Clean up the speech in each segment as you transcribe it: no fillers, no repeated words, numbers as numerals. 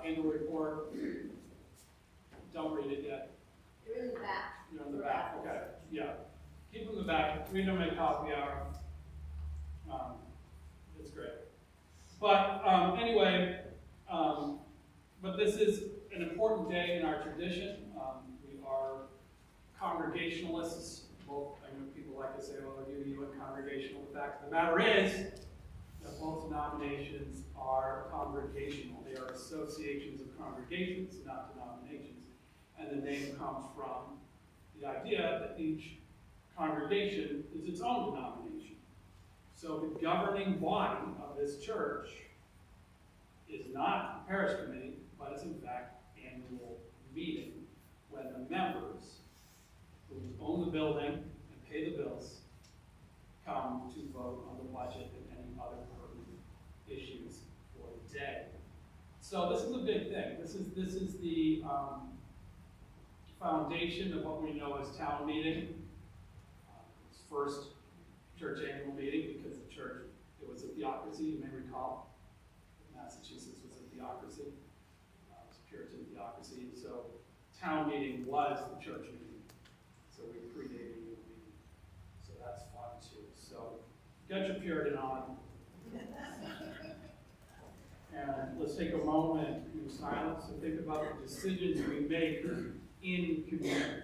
annual report. Don't read it yet. They're in the back. You're in the back, okay. Yeah. Keep them in the back. Read them at coffee hour. It's great. But anyway, but this is an important day in our tradition. We are Congregationalists. Both, I know people like to say, well, you and congregational. The fact of the matter is that both denominations are congregational. They are associations of congregations, not denominations. And the name comes from the idea that each congregation is its own denomination. So the governing body of this church is not the parish committee, but it's in fact annual meeting when the members who own the building and pay the bills come to vote on the budget and any other pertinent issues for the day. So this is a big thing. This is the foundation of what we know as town meeting. It's first church annual meeting because the church, it was a theocracy, you may recall. Massachusetts was a theocracy. It was a Puritan theocracy. So town meeting was the church meeting. So we predated the meeting. So that's fun too. So get your Puritan on. And let's take a moment in silence and think about the decisions we make in community.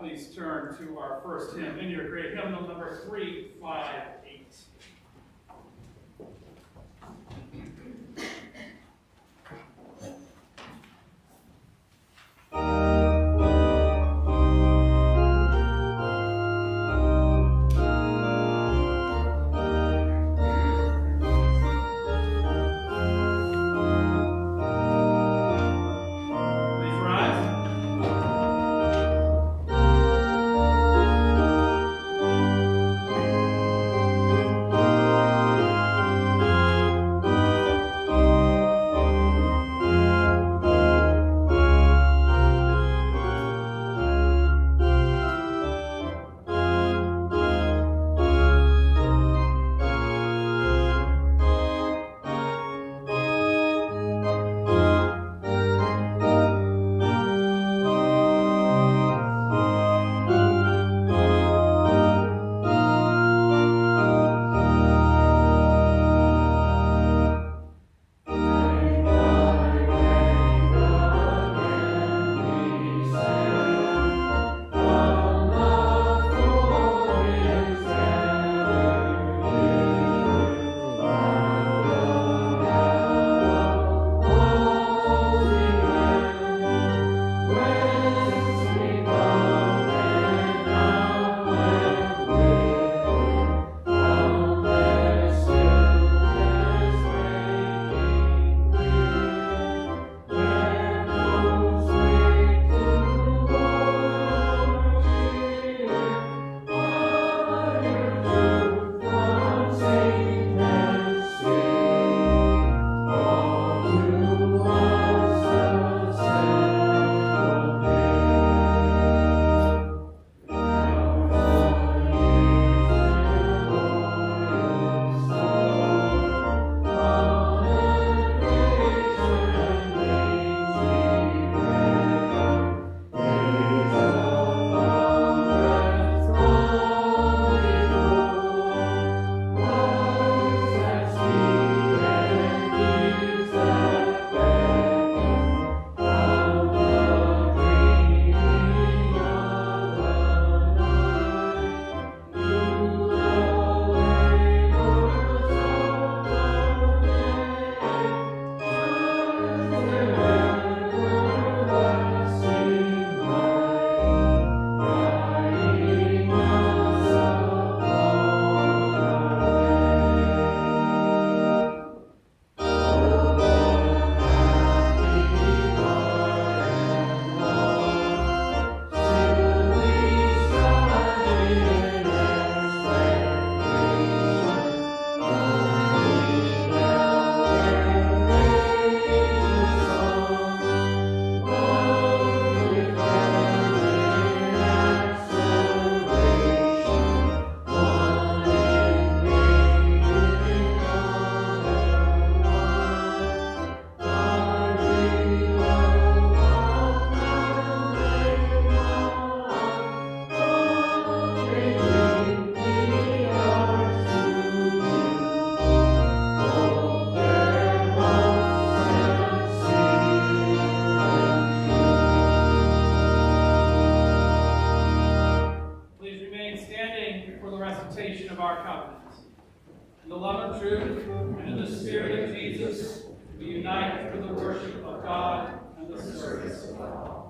please turn to our first hymn in your grade, hymnal number 358. Of our covenant. In the love and truth, and in the Spirit of Jesus, we unite for the worship of God and the service of God.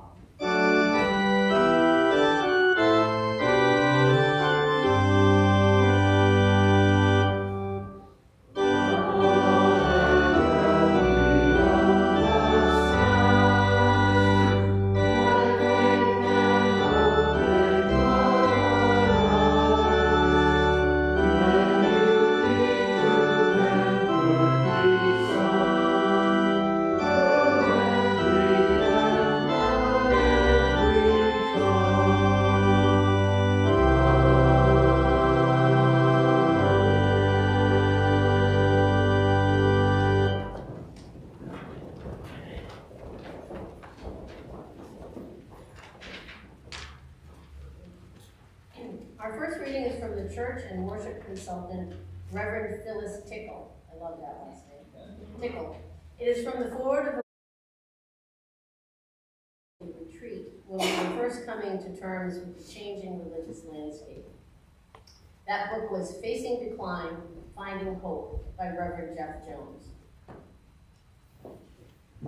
Our first reading is from the church and worship consultant, Reverend Phyllis Tickle. I love that last name. Tickle. It is from the forward of a retreat when we were first coming to terms with the changing religious landscape. That book was Facing Decline, Finding Hope by Reverend Jeff Jones.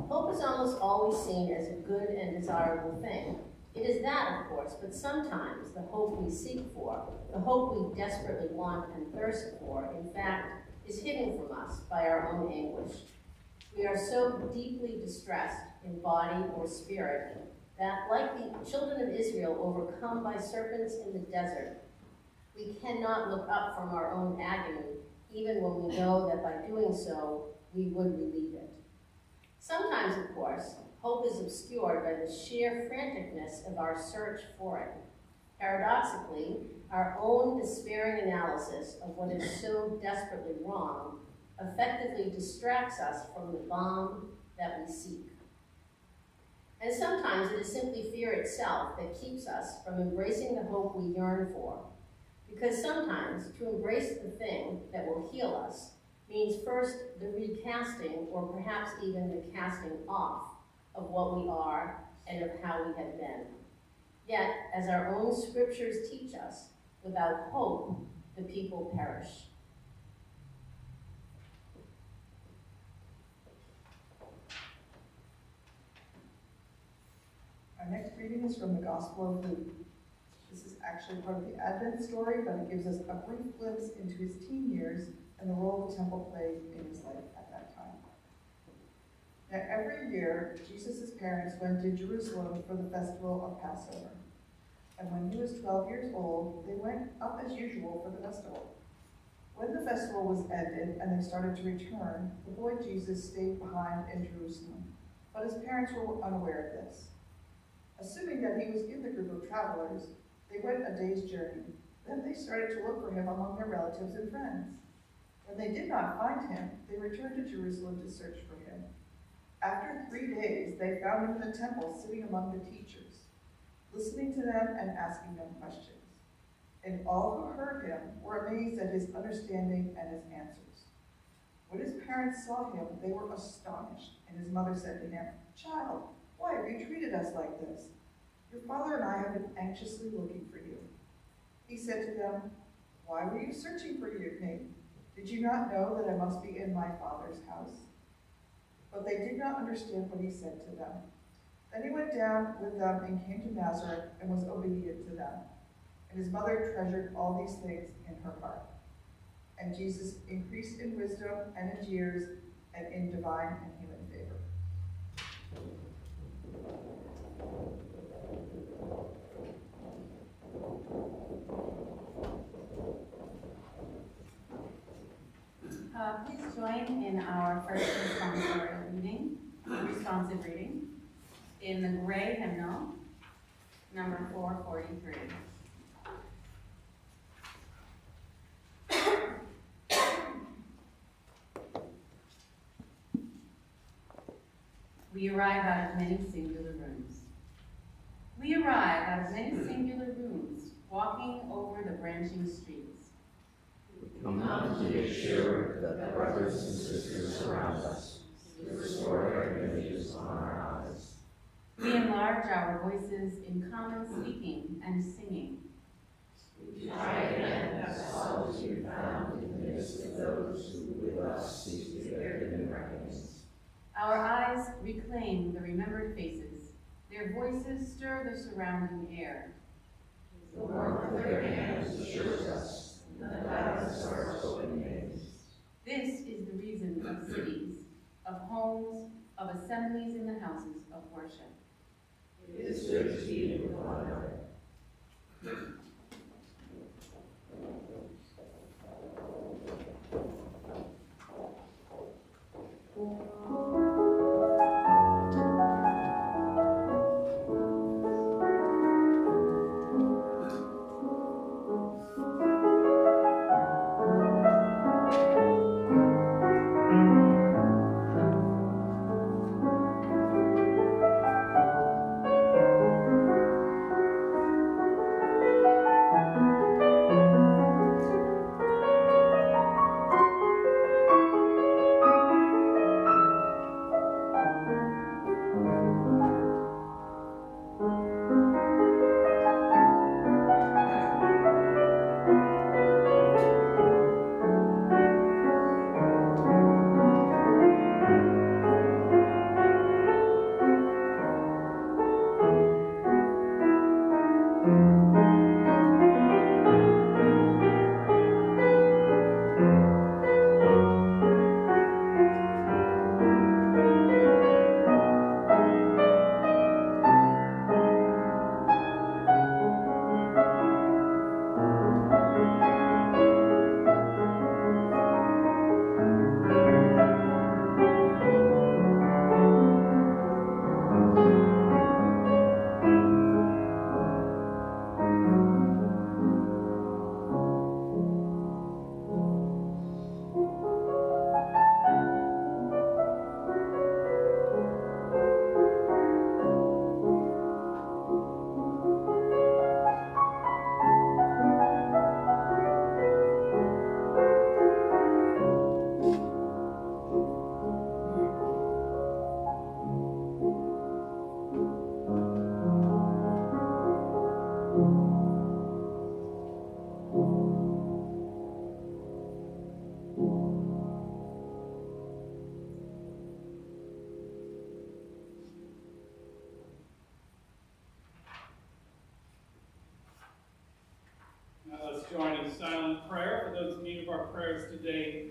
Hope is almost always seen as a good and desirable thing. It is that, of course, but sometimes the hope we seek for, the hope we desperately want and thirst for, in fact, is hidden from us by our own anguish. We are so deeply distressed in body or spirit that, like the children of Israel overcome by serpents in the desert, we cannot look up from our own agony, even when we know that by doing so, we would relieve it. Sometimes, of course, hope is obscured by the sheer franticness of our search for it. Paradoxically, our own despairing analysis of what is so desperately wrong effectively distracts us from the balm that we seek. And sometimes it is simply fear itself that keeps us from embracing the hope we yearn for. Because sometimes to embrace the thing that will heal us means first the recasting, or perhaps even the casting off, of what we are and of how we have been. Yet, as our own scriptures teach us, without hope, the people perish. Our next reading is from the Gospel of Luke. This is actually part of the Advent story, but it gives us a brief glimpse into his teen years and the role the temple played in his life at that time. Now, every year, Jesus' parents went to Jerusalem for the festival of Passover. And when he was 12 years old, they went up as usual for the festival. When the festival was ended and they started to return, the boy Jesus stayed behind in Jerusalem, but his parents were unaware of this. Assuming that he was in the group of travelers, they went a day's journey. Then they started to look for him among their relatives and friends. When they did not find him, they returned to Jerusalem to search for him. After 3 days, they found him in the temple, sitting among the teachers, listening to them and asking them questions. And all who heard him were amazed at his understanding and his answers. When his parents saw him, they were astonished, and his mother said to him, "Child, why have you treated us like this? Your father and I have been anxiously looking for you." He said to them, "Why were you searching for me? Did you not know that I must be in my Father's house?" But they did not understand what he said to them. Then he went down with them and came to Nazareth and was obedient to them. And his mother treasured all these things in her heart. And Jesus increased in wisdom and in years and in divine and human favor. Please join in our first responsive reading in the gray hymnal, number 443. We arrive out of many singular rooms. We arrive out of many singular rooms, walking over the branching streets. We come to be assured that the brothers and sisters surround us, to restore their images on our eyes. We enlarge our voices in common speaking and singing. We try again that solitude found in the midst of those who with us seek their hidden reckonings. Our eyes reclaim the remembered faces. Their voices stir the surrounding air. The warmth of their hands assures us, and the gladness of our spoken names. This is the reason of cities, of homes, of assemblies in the houses of worship. It is good to be with one another. join in silent prayer for those in need of our prayers today,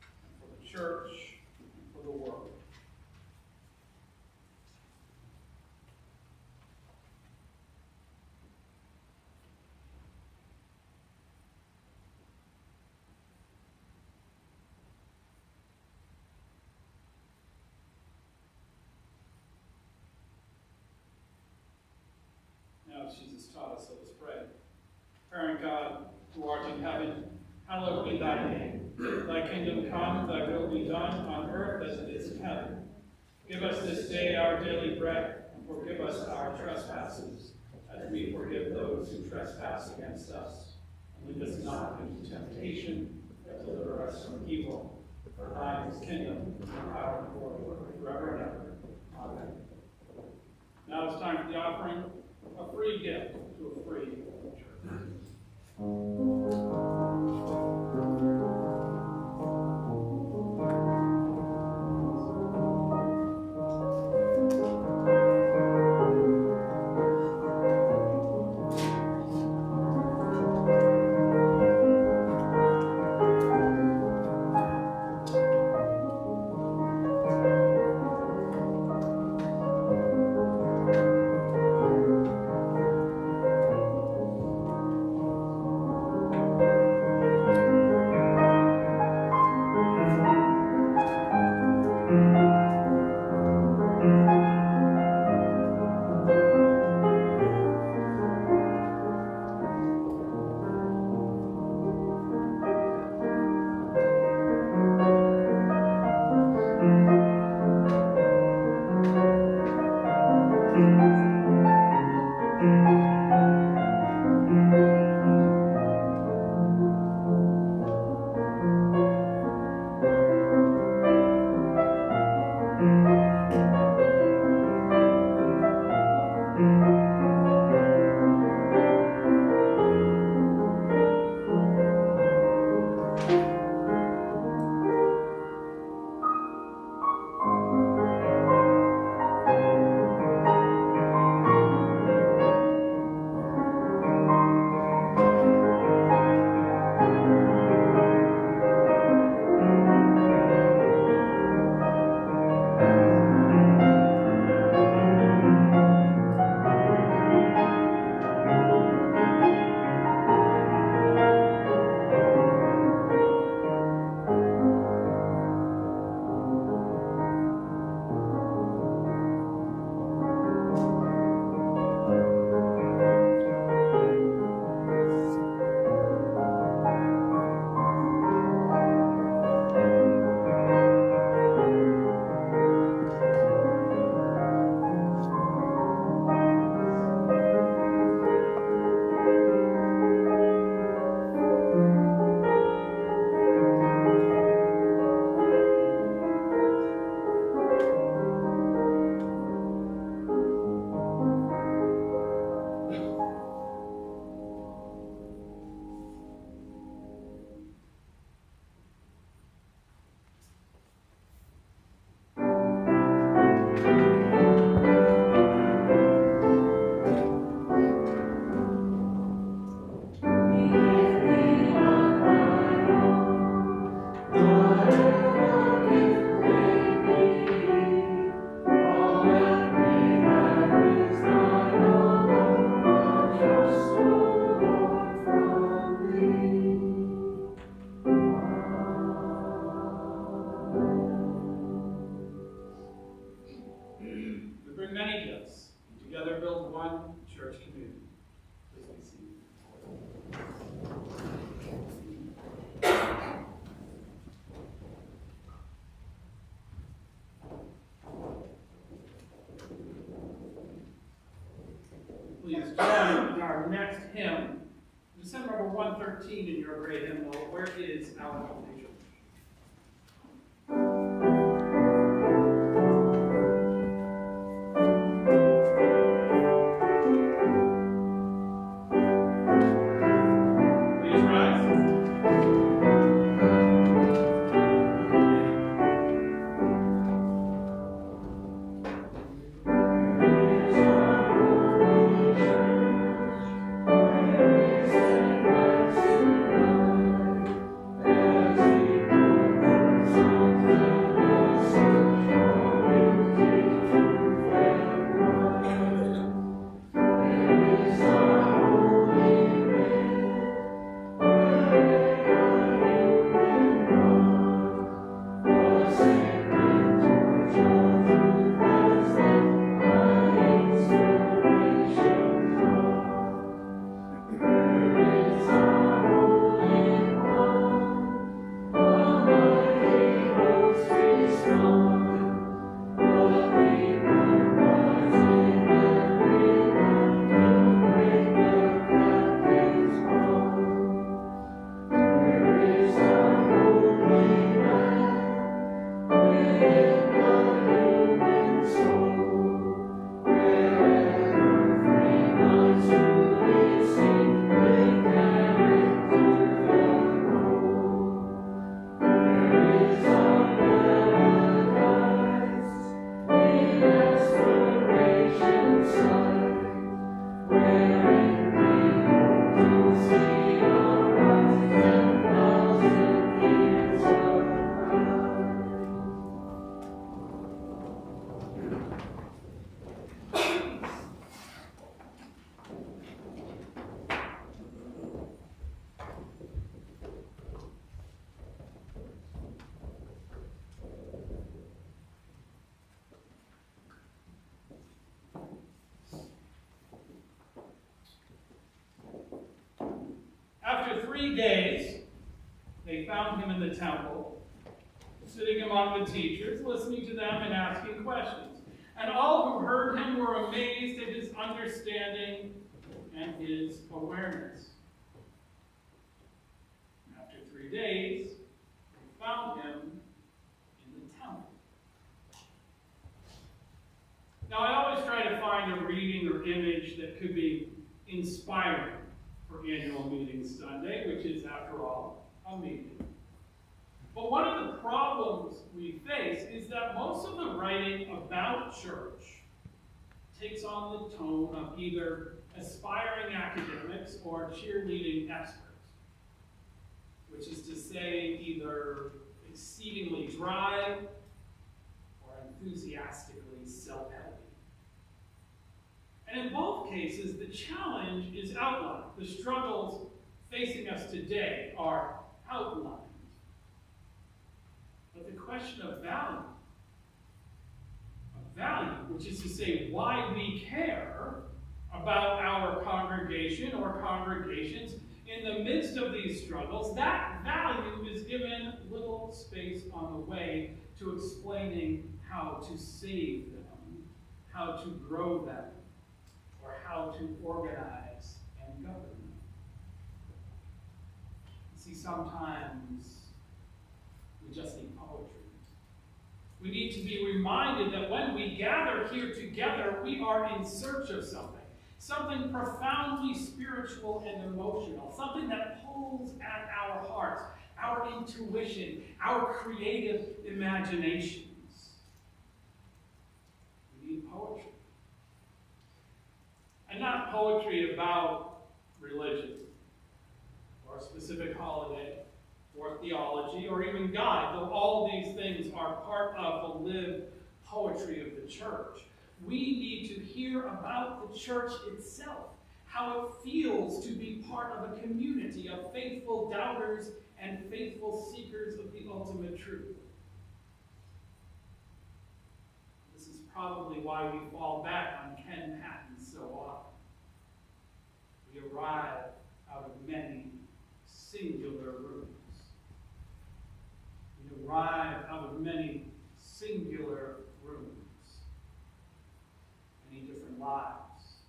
and for the church, and for the world. Now, as Jesus taught us, let us pray. Parent God, who art in heaven, hallowed be thy name. Thy kingdom come, thy will be done on earth as it is in heaven. Give us this day our daily bread, and forgive us our trespasses, as we forgive those who trespass against us. And lead us not into temptation, but deliver us from evil. For thine is the kingdom, and power, and glory, forever and ever. Amen. Now it's time for the offering, a free gift to a free church. Please join in our next hymn. It's hymn number 113 in your great hymnal, Where is Our Holy Church? Thank you. 3 days, they found him in the temple, sitting among the teachers, listening to them and asking questions. And all who heard him were amazed at his understanding and his awareness. After 3 days, they found him in the temple. Now, I always try to find a reading or image that could be inspiring for Annual Meeting Sunday, which is, after all, a meeting. But one of the problems we face is that most of the writing about church takes on the tone of either aspiring academics or cheerleading experts, which is to say either exceedingly dry or enthusiastically self-helpy. And in both cases, the challenge is outlined. The struggles facing us today are outlined. But the question of value, which is to say why we care about our congregation or congregations in the midst of these struggles, that value is given little space on the way to explaining how to save them, how to grow them, or how to organize and govern them. See, sometimes we just need poetry. We need to be reminded that when we gather here together, we are in search of something profoundly spiritual and emotional, something that pulls at our hearts, our intuition, our creative imaginations. We need poetry. And not poetry about religion, or a specific holiday, or theology, or even God, though all these things are part of the lived poetry of the church. We need to hear about the church itself, how it feels to be part of a community of faithful doubters and faithful seekers of the ultimate truth. This is probably why we fall back on Ken Patton so often. We arrive out of many singular rooms. We arrive out of many singular rooms. Many different lives,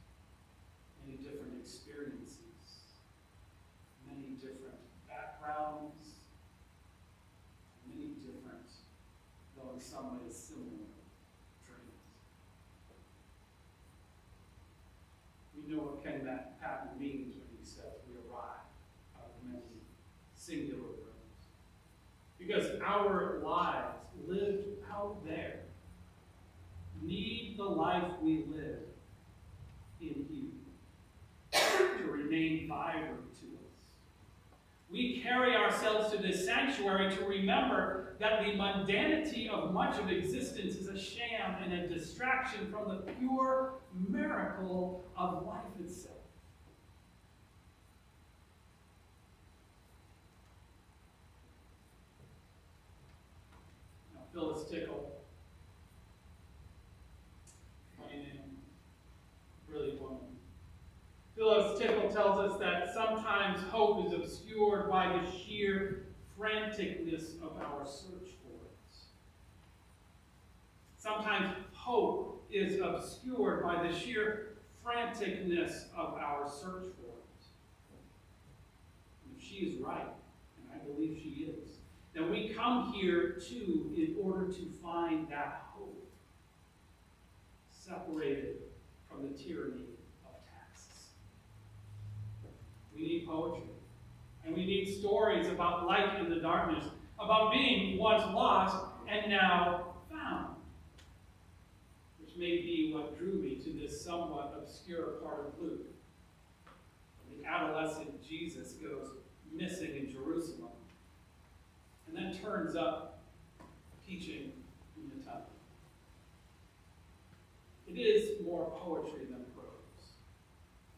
many different experiences, many different backgrounds, many different, though in some ways similar, dreams. We know what Ken Patton means when he says we arrive out of many singular rooms. Because our lives lived out there need the life we live in you to remain vibrant to us. We carry ourselves to this sanctuary to remember that the mundanity of much of existence is a sham and a distraction from the pure miracle of life itself. Now, Phyllis Tickle, Phyllis Tickle tells us that sometimes hope is obscured by the sheer franticness of our search for it. Sometimes hope is obscured by the sheer franticness of our search for it. And if she is right, and I believe she is, then we come here too in order to find that hope, separated from the tyranny. We need poetry. And we need stories about light in the darkness, about being once lost and now found. Which may be what drew me to this somewhat obscure part of Luke. The adolescent Jesus goes missing in Jerusalem and then turns up teaching in the temple. It is more poetry than prose.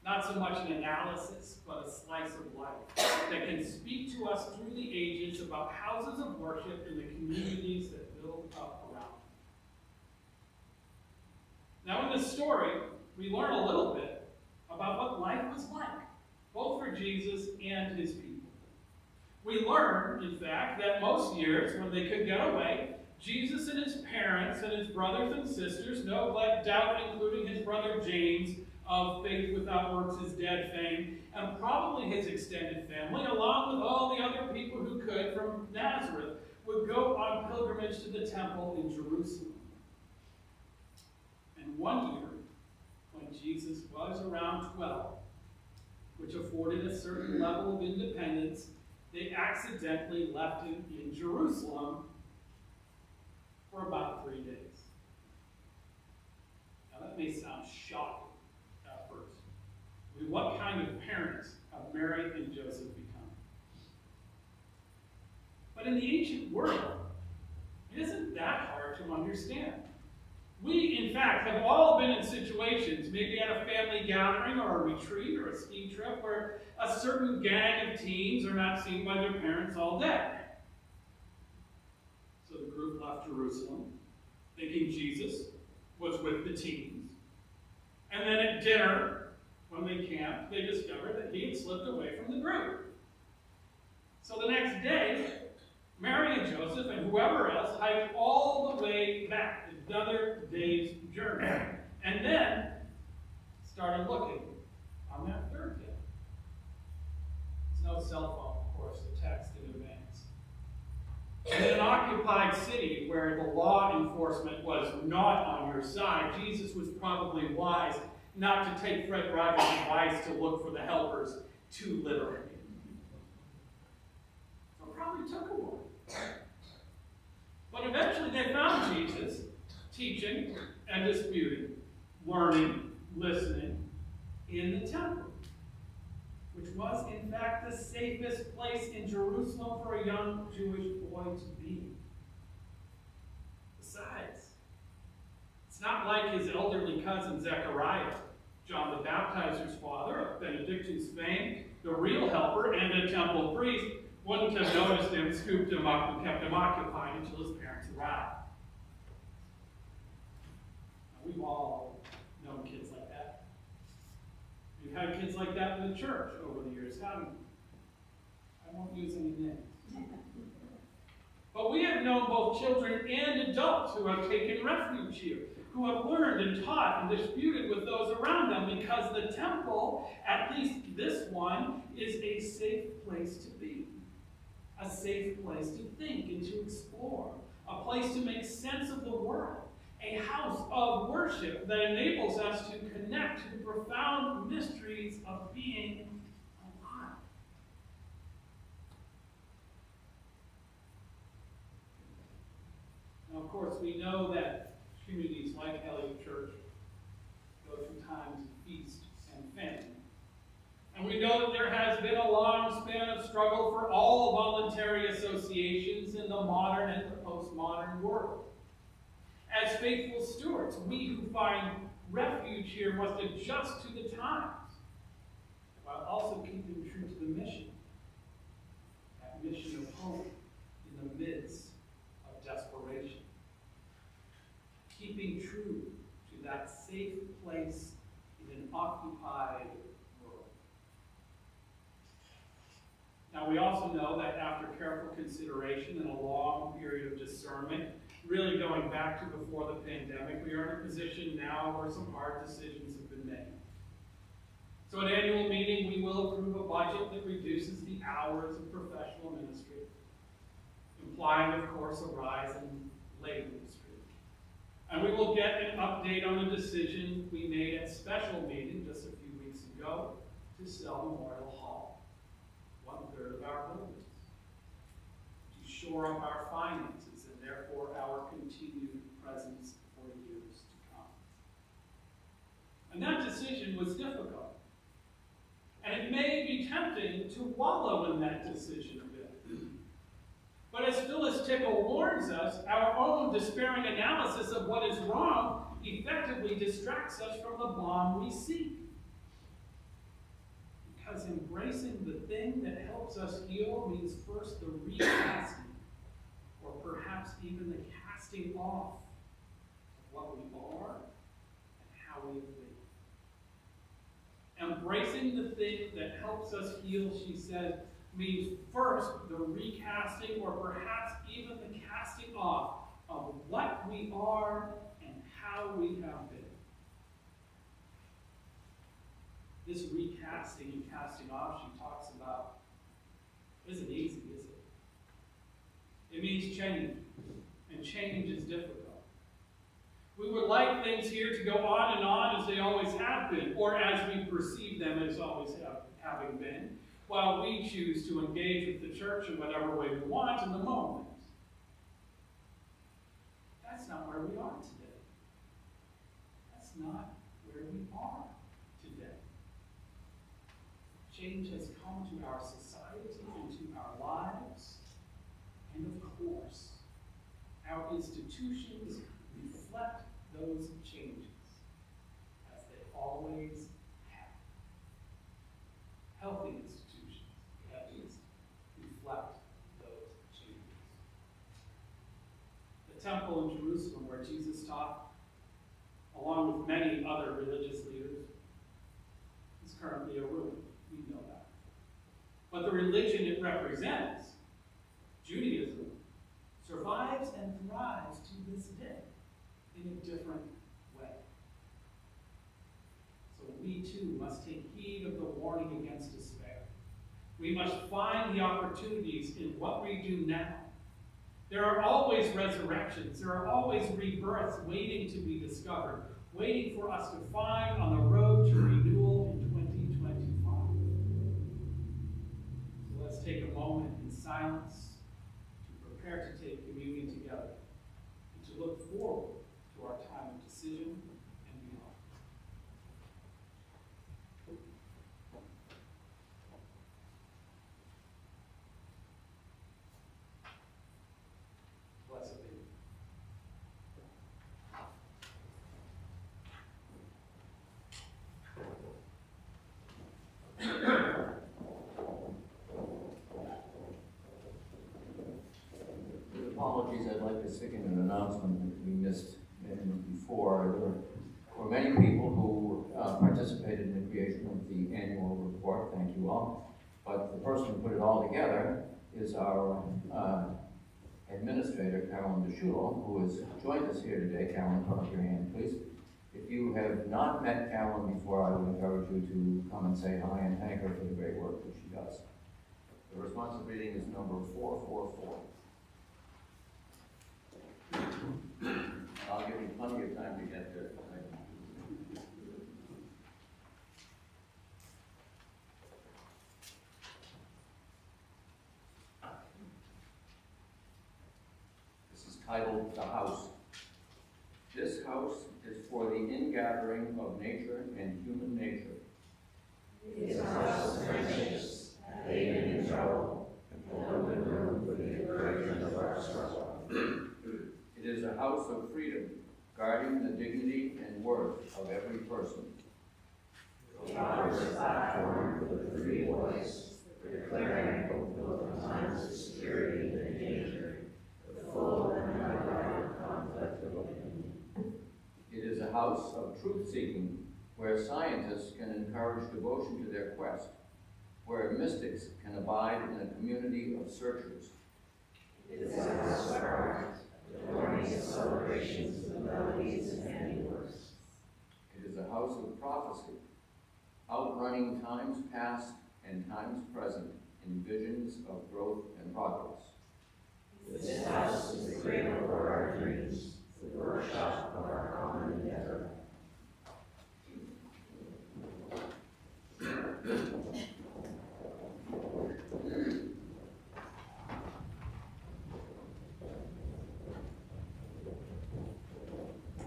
Not so much an analysis, but a slice of life that can speak to us through the ages about houses of worship and the communities that build up around them. Now in this story, we learn a little bit about what life was like, both for Jesus and his people. We learn, in fact, that most years, when they could get away, Jesus and his parents and his brothers and sisters, no doubt including his brother James, of Faith Without Works is Dead fame, and probably his extended family, along with all the other people who could from Nazareth, would go on pilgrimage to the temple in Jerusalem. And one year, when Jesus was around 12, which afforded a certain level of independence, they accidentally left him in Jerusalem for about 3 days. Now that may sound shocking at first. I mean, what kind of parents have Mary and Joseph become? But in the ancient world, it isn't that hard to understand. We, in fact, have all been in situations, maybe at a family gathering or a retreat or a ski trip, where a certain gang of teens are not seen by their parents all day. So the group left Jerusalem, thinking Jesus was with the teens. And then at dinner, when they camped, they discovered that he had slipped away from the group. So the next day, Mary and Joseph and whoever else hiked all the way back, another day's journey, and then started looking on that third day. There's no cell phone, of course, to text in advance. In an occupied city where the law enforcement was not on your side, Jesus was probably wise not to take Fred Rogers' advice to look for the helpers too literally. So it probably took a while. But eventually they found Jesus teaching and disputing, learning, listening in the temple, which was in fact the safest place in Jerusalem for a young Jewish boy to be. Besides, it's not like his elderly cousin Zechariah, John the Baptizer's father, of Benedictus fame, the real helper and a temple priest, wouldn't have noticed him, scooped him up, and kept him occupied until his parents arrived. Now, we've all known kids like that. We've had kids like that in the church over the years, haven't we? I won't use any names. But we have known both children and adults who have taken refuge here, who have learned and taught and disputed with those around them, because the temple, at least this one, is a safe place to be. A safe place to think and to explore. A place to make sense of the world. A house of worship that enables us to connect to the profound mysteries of being alive. Now, of course, we know that communities like Elliott Church go through times of feast and famine. And we know that there has been a long span of struggle for all voluntary associations in the modern and the postmodern world. As faithful stewards, we who find refuge here must adjust to the times, while also keeping true to the mission. That mission of hope in the midst of desperation. Keeping true to that safe place in an occupied world. Now, we also know that after careful consideration and a long period of discernment, really going back to before the pandemic, we are in a position now where some hard decisions have been made. So at annual meeting, we will approve a budget that reduces the hours of professional ministry, implying, of course, a rise in lay ministry. And we will get an update on the decision we made at special meeting just a few weeks ago to sell Memorial Hall, 1/3 of our buildings, to shore up our finances and therefore our continued presence for years to come. And that decision was difficult. And it may be tempting to wallow in that decision a bit. But as Phyllis Tickle warns us, our own despairing analysis of what is wrong effectively distracts us from the balm we seek. Because embracing the thing that helps us heal means first the recasting, or perhaps even the casting off of what we are and how we have been. Embracing the thing that helps us heal, she said, means first the recasting or perhaps even the casting off of what we are and how we have been. This recasting and casting off she talks about isn't easy, is it? It means change, and change is difficult. We would like things here to go on as they always have been, or as we perceive them as always having been, while we choose to engage with the church in whatever way we want in the moment. That's not where we are today. That's not where we are today. Change has come to our society and to our lives, and of course, our institutions reflect those changes, as they always have. Healthy institutions, at least, reflect those changes. The temple in Jerusalem, where Jesus taught, along with many other religious leaders, is currently a ruin. We know that. But the religion it represents, Judaism, survives and thrives to this day in a different way. So we too must take heed of the warning against despair. We must find the opportunities in what we do now. There are always resurrections. There are always rebirths waiting to be discovered, waiting for us to find on the road to renewal in 2025. So let's take a moment in silence to prepare to take communion together and to look forward to our time of decision and beyond. Blessed be. With apologies, I'd like to stick in an announcement that we missed before. There were many people who participated in the creation of the annual report. Thank you all. But the person who put it all together is our administrator, Carolyn DeSchulo, who has joined us here today. Carolyn, put up your hand, please. If you have not met Carolyn before, I would encourage you to come and say hi and thank her for the great work that she does. The responsive reading is number 444. I'll give you plenty of time to get there. This is titled The House. This house is for the ingathering of nature and human nature. It is a house of friendships, haven in trouble, and open room for the encouragement of our struggle. It is a house of freedom, guarding the dignity and worth of every person. It offers a platform for the free voice, declaring hope in times of security and danger, the full and undivided conflict of opinion. It is a house of truth-seeking, where scientists can encourage devotion to their quest, where mystics can abide in a community of searchers. It is a house of art, adorning its celebrations with melodies and handiworks. It is a house of prophecy, outrunning times past and times present in visions of growth and progress. This house is the cradle for our dreams, the workshop of our common endeavor.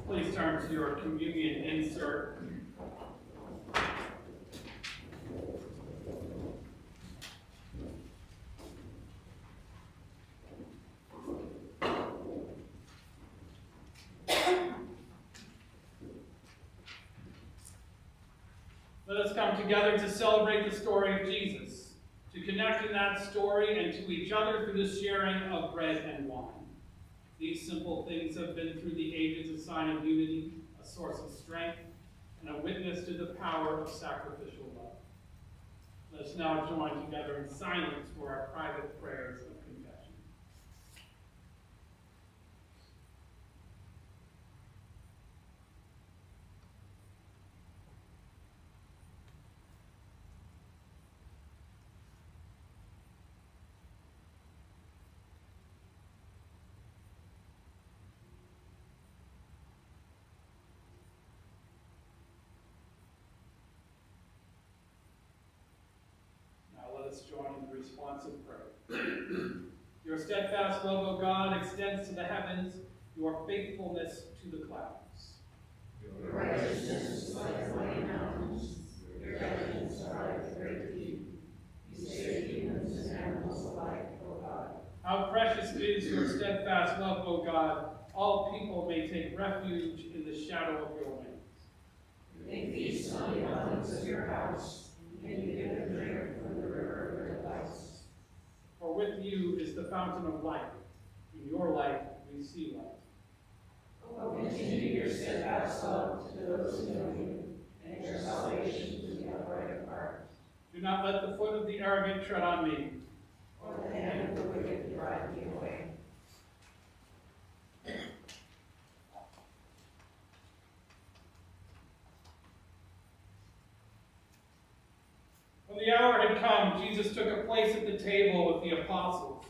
Please turn to your communion insert. Let us come together to celebrate the story of Jesus, to connect in that story and to each other through the sharing of bread and wine. These simple things have been through the ages a sign of unity, a source of strength, and a witness to the power of sacrificial love. Let us now join together in silence for our private prayers of confession. Let us join in the responsive prayer. Your steadfast love, O God, extends to the heavens, your faithfulness to the clouds. Your righteousness is like the mighty mountains, your judgments are like the great deep. You save humans and animals alike, O God. How precious is your steadfast love, O God. All people may take refuge in the shadow of your wings. They feast on the abundance of your house, and you give them drink from the river of your delights. For with you is the fountain of life. In your light we see light. O continue your steadfast love to those who know you, and your salvation to the upright of heart. Do not let the foot of the arrogant tread on me, Or the hand of the wicked drive me away. When the hour had come, Jesus took a place at the table with the apostles.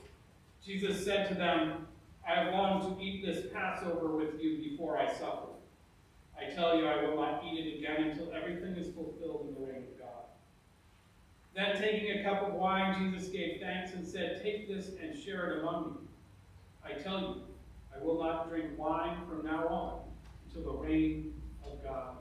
Jesus said to them, I have longed to eat this Passover with you before I suffer. I tell you, I will not eat it again until everything is fulfilled in the reign of God. Then taking a cup of wine, Jesus gave thanks and said, take this and share it among you. I tell you, I will not drink wine from now on until the reign of God.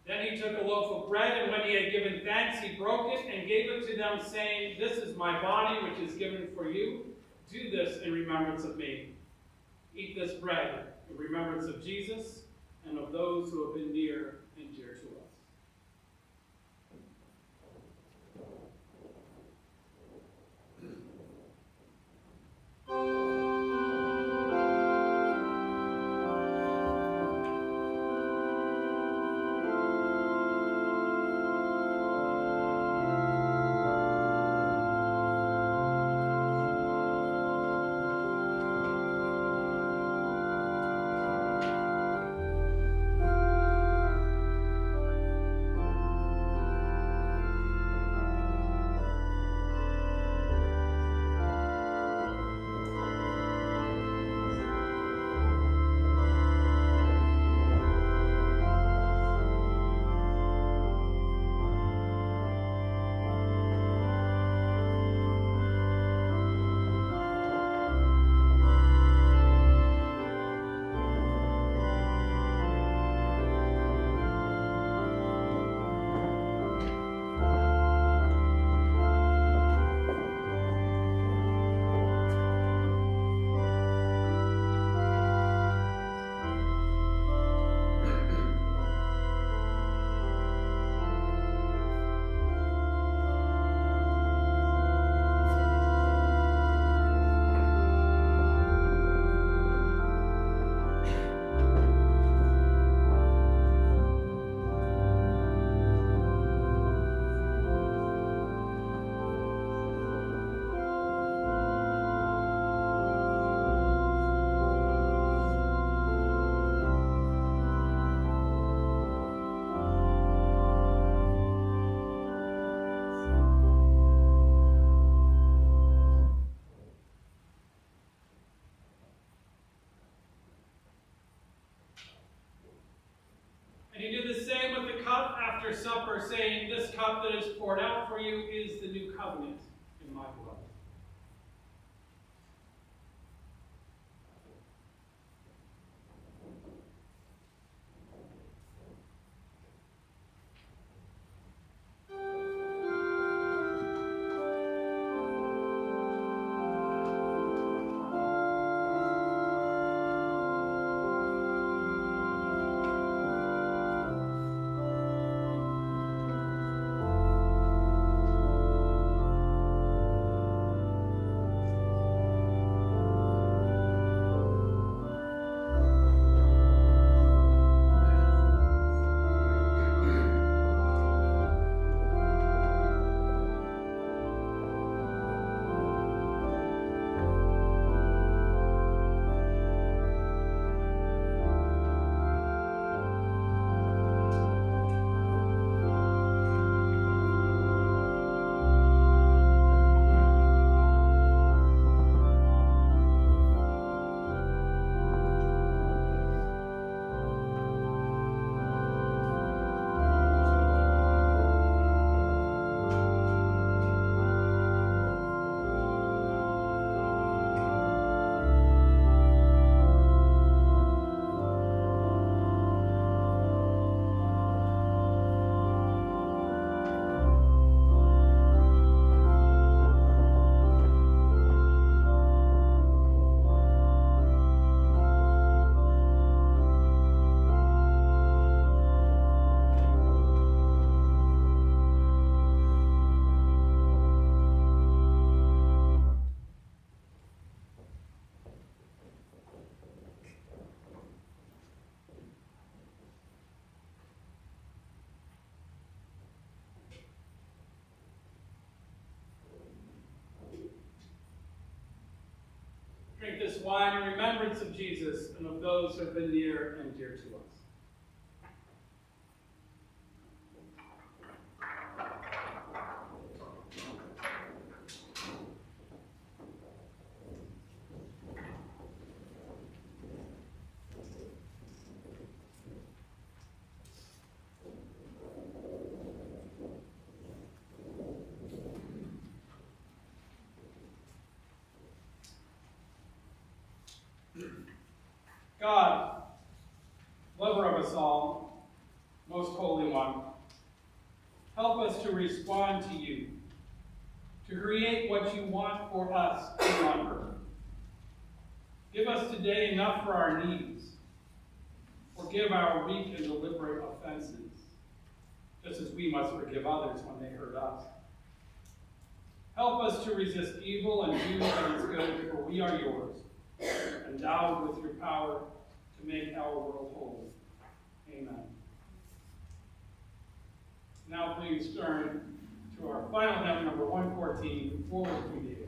Then he took a loaf of bread, and when he had given thanks, he broke it and gave it to them, saying, this is my body, which is given for you. Do this in remembrance of me. Eat this bread in remembrance of Jesus and of those who have been near and dear to us. And he did the same with the cup after supper, saying, this cup that is poured out for you is the new covenant in my blood. wine in remembrance of Jesus and of those who have been near and dear to us. God, lover of us all, most holy one, help us to respond to you, to create what you want for us here on earth. Give us today enough for our needs. Forgive our weak and deliberate offenses, just as we must forgive others when they hurt us. Help us to resist evil and do what is good, for we are yours, endowed with your power to make our world holy. Amen. Now please turn to our final hymn, number 114, Forward Through the Ages.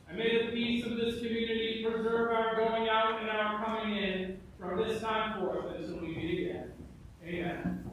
And may the peace time for us until we meet again. Amen.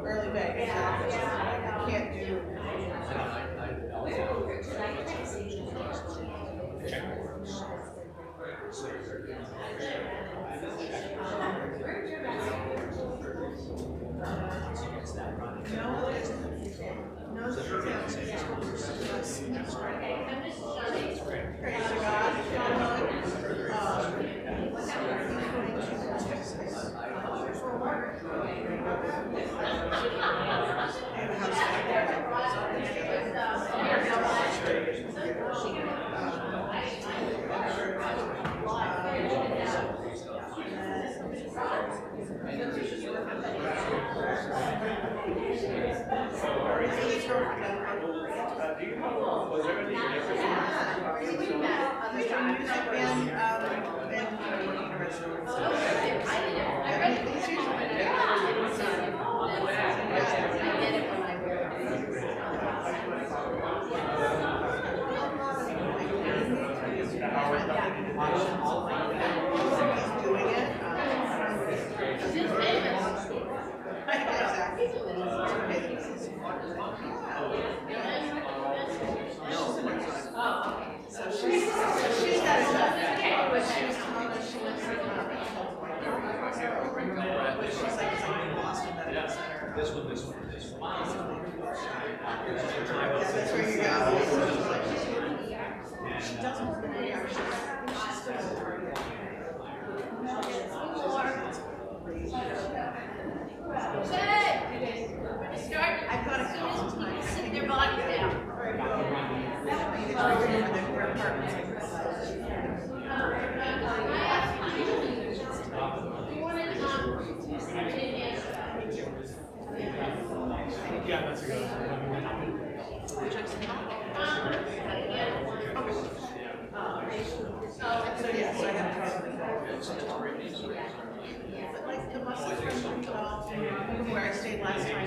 Early May, I can't do. Where I stayed last time,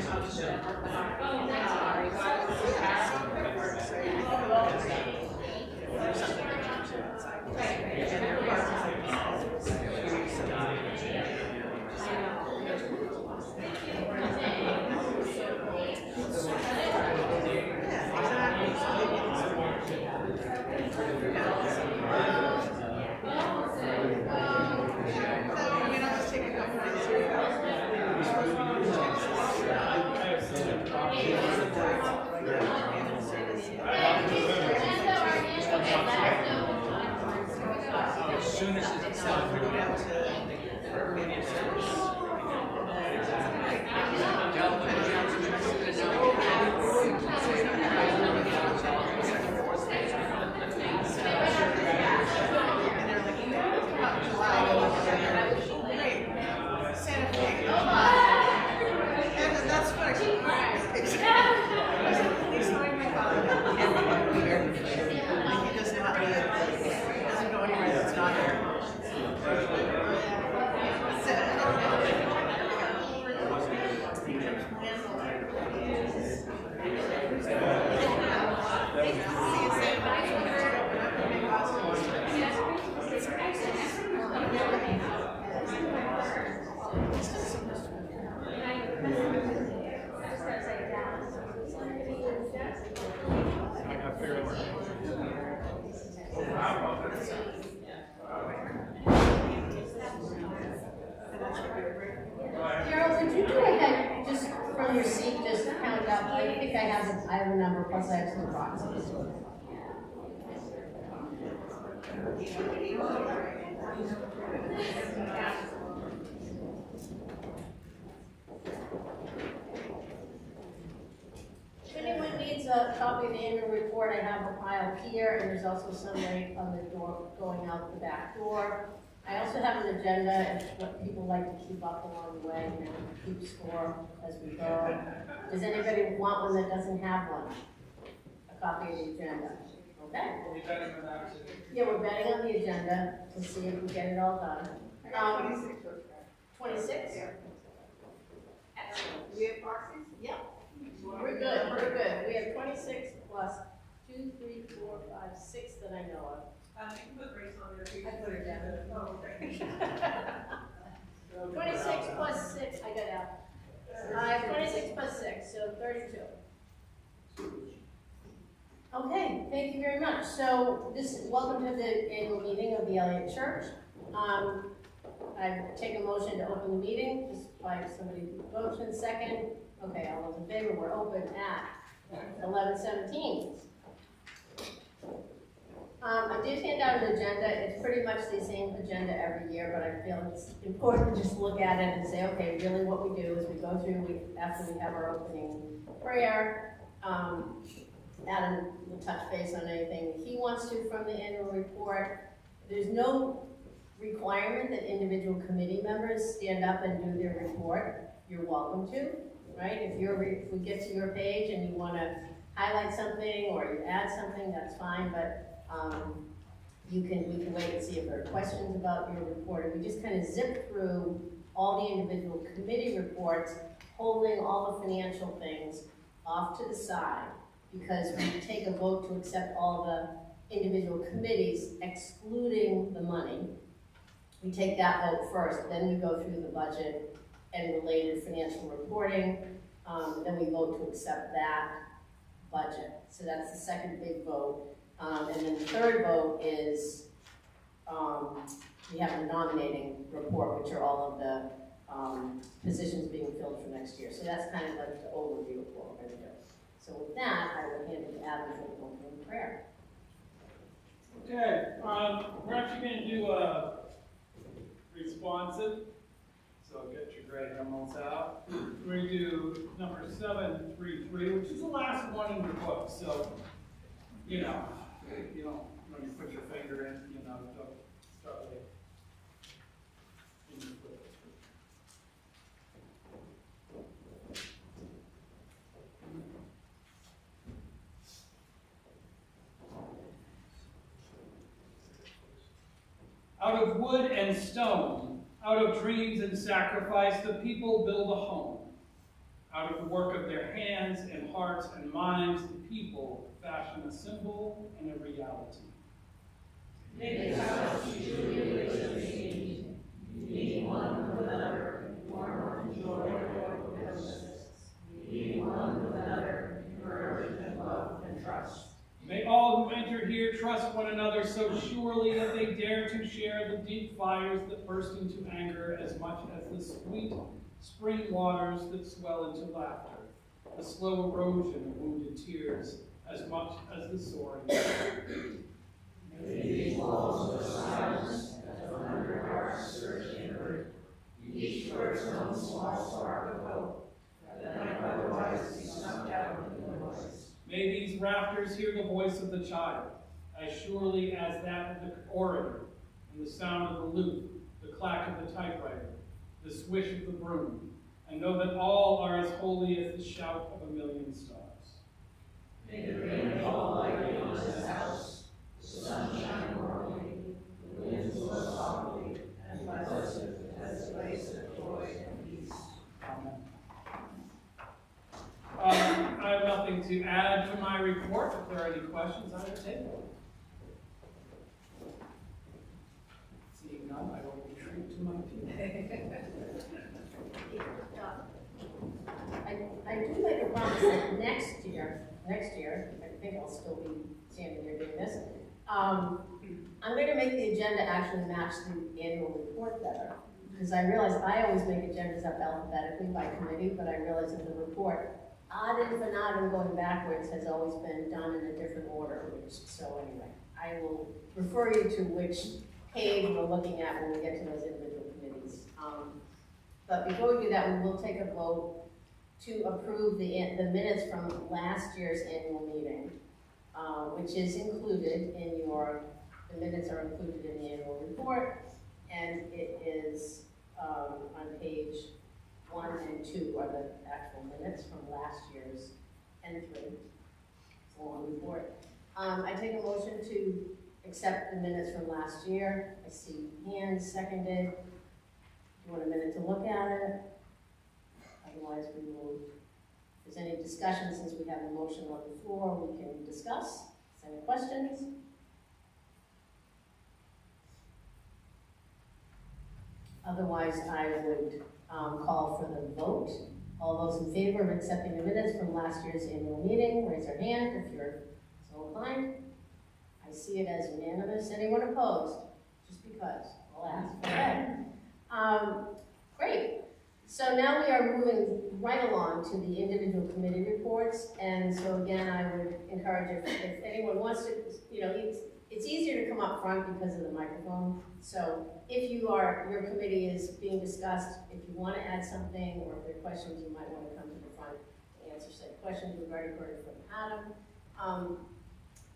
Carol, could you do a head, just from your seat, just count out, I think I have a number, plus I have some boxes. If anyone needs a copy of the annual report, I have a pile aisle here, and there's also some right on the door, going out the back door. I also have an agenda, if what people like to keep up along the way, and keep score as we go. Does anybody want one that doesn't have one? A copy of the agenda? Okay? We'll be betting on that too. Yeah, we're betting on the agenda to see if we get it all done. I got 26 votes. 26? Yeah. Excellent. Do we have proxies? Yep. We're good, we're good. We have 26 plus 2, 3, 4, 5, 6 that I know of. You can put Grace on there too. I put her down. Oh, okay. 26 plus 6, I got out. I have 26 plus 6, so 32. Okay, thank you very much. So welcome to the annual meeting of the Eliot Church. I take a motion to open the meeting, just by somebody motion, second. Okay, all those in favor, we're open at 11:17. I did hand out an agenda. It's pretty much the same agenda every year, but I feel it's important to just look at it and say, okay, really what we do is we go through, after we have our opening prayer, Adam will touch base on anything that he wants to from the annual report. There's no requirement that individual committee members stand up and do their report. You're welcome to, right? If we get to your page and you want to highlight something or you add something, that's fine, but we can wait and see if there are questions about your report. And we just kind of zip through all the individual committee reports, holding all the financial things off to the side, because we take a vote to accept all the individual committees, excluding the money. We take that vote first, then we go through the budget and related financial reporting, then we vote to accept that budget. So that's the second big vote. And then the third vote is, we have a nominating report, which are all of the positions being filled for next year. So that's kind of like the overview of what we're going to do. So with that, I will hand it to Adam for the opening prayer. Okay, we're actually going to do a responsive, so get your gray animals out. We're going to do number 733, which is the last one in the book. So, you know, when you put your finger in, don't start with it. Out of wood and stone, out of dreams and sacrifice, the people build a home. Out of the work of their hands and hearts and minds, the people fashion a symbol and a reality. Make this house truly rich, being one with another, warm and joy and closeness, being one with another, encouragement, love, and trust. May all who enter here trust one another so surely that they dare to share the deep fires that burst into anger as much as the sweet spring waters that swell into laughter, the slow erosion of wounded tears as much as the soaring. May these walls of silence as from under hearts search inward, each for its own small spark of hope, that might otherwise be snuffed out in the noise. May these rafters hear the voice of the child, as surely as that of the orator, and the sound of the lute, the clack of the typewriter, the swish of the broom, and know that all are as holy as the shout of a million stars. May the rain fall lightly on this house, the sun shine warmly, the winds blow softly, and blessed as the place of joy and peace. Amen. I have nothing to add to my report. If there are any questions, I will take them. Seeing none, I will retreat to my pew. I do make a promise that next year, I think I'll still be standing here doing this. I'm going to make the agenda actually match the annual report better. Because I realize I always make agendas up alphabetically by committee, but I realize in the report, ad infinitum going backwards has always been done in a different order. So anyway, I will refer you to which page we're looking at when we get to those individual committees. But before we do that, we will take a vote to approve the minutes from last year's annual meeting. which is included in the minutes are included in the annual report, and it is on page 1 and 2 are the actual minutes from last year's and 3. It's a long report. I take a motion to accept the minutes from last year. I see hands seconded. Do you want a minute to look at it? Otherwise, we will, if there's any discussion, since we have a motion on the floor, we can discuss. Any questions? Otherwise, I would call for the vote. All those in favor of accepting the minutes from last year's annual meeting, raise your hand if you're so inclined. I see it as unanimous. Anyone opposed? Just because. I'll ask. Okay. Great. So now we are moving right along to the individual committee reports. And so again, I would encourage if anyone wants to, it's easier to come up front because of the microphone. So if your committee is being discussed, if you want to add something or if there are questions, you might want to come to the front to answer said questions. We've already heard from Adam.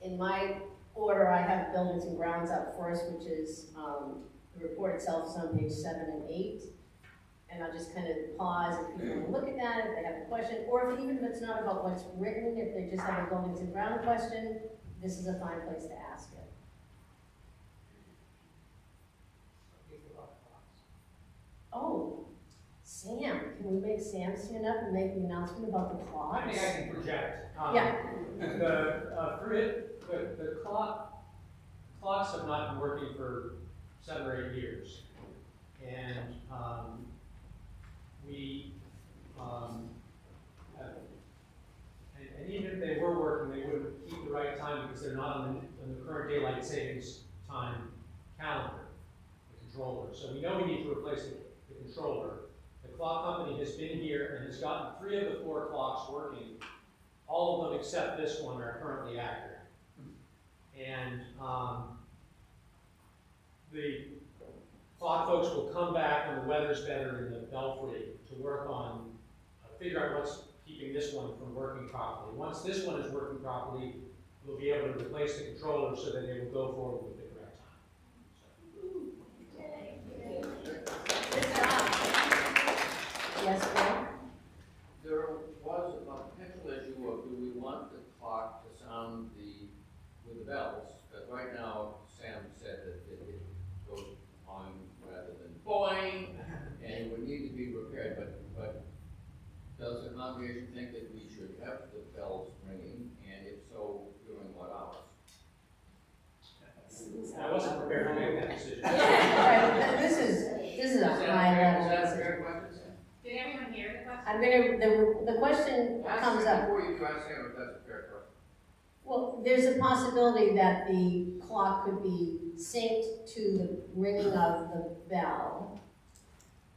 In my order, I have buildings and grounds up first, which is the report itself is on page 7 and 8. And I'll just kind of pause if people want to look at that, if they have a question, or even if it's not about what's written, if they just have a buildings and ground question, this is a fine place to ask it. Oh, Sam, can we make Sam stand up and make the announcement about the clocks? I think I can project. Yeah. The clocks have not been working for 7 or 8 years. And and even if they were working, they wouldn't keep the right time because they're not on the current daylight savings time calendar, the controller. So we know we need to replace the controller. The clock company has been here and has gotten 3 of the 4 clocks working. All of them except this one are currently accurate. And the clock folks will come back when the weather's better in the belfry to work on, figure out what's keeping this one from working properly. Once this one is working properly, we'll be able to replace the controller so that they will go forward with the correct time. Good job. Yes, Bill? There was a potential issue of do we want the clock to sound with the bells? Because right now, Sam said that it goes on rather than boing, and it would need to be repaired. But does the congregation think that we should have the bells ringing, and if so, during what hours? I wasn't prepared to make that decision. Yeah, this is a high level. Is that a fair question, Sam? Did everyone hear the question? I'm gonna, the question comes up. Before you do, ask Sam if that's a fair question. Well, there's a possibility that the clock could be synced to the ringing of the bell.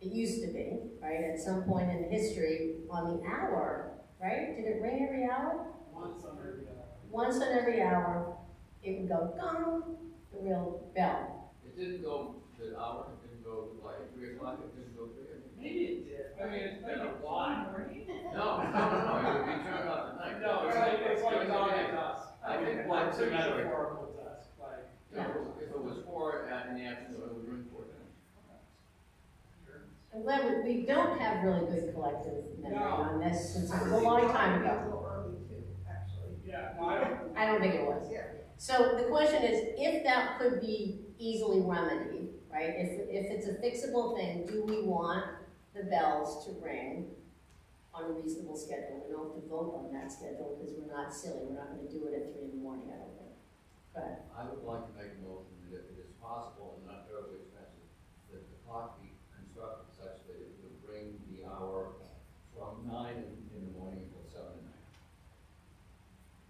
It used to be, right, at some point in history on the hour, right? Did it ring every hour? Once on every hour. Once on every hour, it would go gong, the real bell. It didn't go the hour, it didn't go like 3 o'clock, it didn't go 3 o'clock. Maybe it did. I mean, it's been a while. No, it would be turned off at night. No, it's like dawn at dusk. I think Like that's to pretty sure. metaphorical dusk, like. If it was 4 in the afternoon, it would ring 4 then. I'm glad we don't have really good collective memory on this since it was a long time A ago. little early too, actually. Yeah, no, I don't. I don't think it was. Yeah. So the question is, if that could be easily remedied, right? If it's a fixable thing, do we want the bells to ring on a reasonable schedule? We don't have to vote on that schedule because we're not silly. We're not going to do it at 3 in the morning, I don't think. Go ahead. I would like to make a motion that if it is possible and not terribly expensive, that the clock be constructed such that it would ring the hour from 9 in the morning until 7 at night.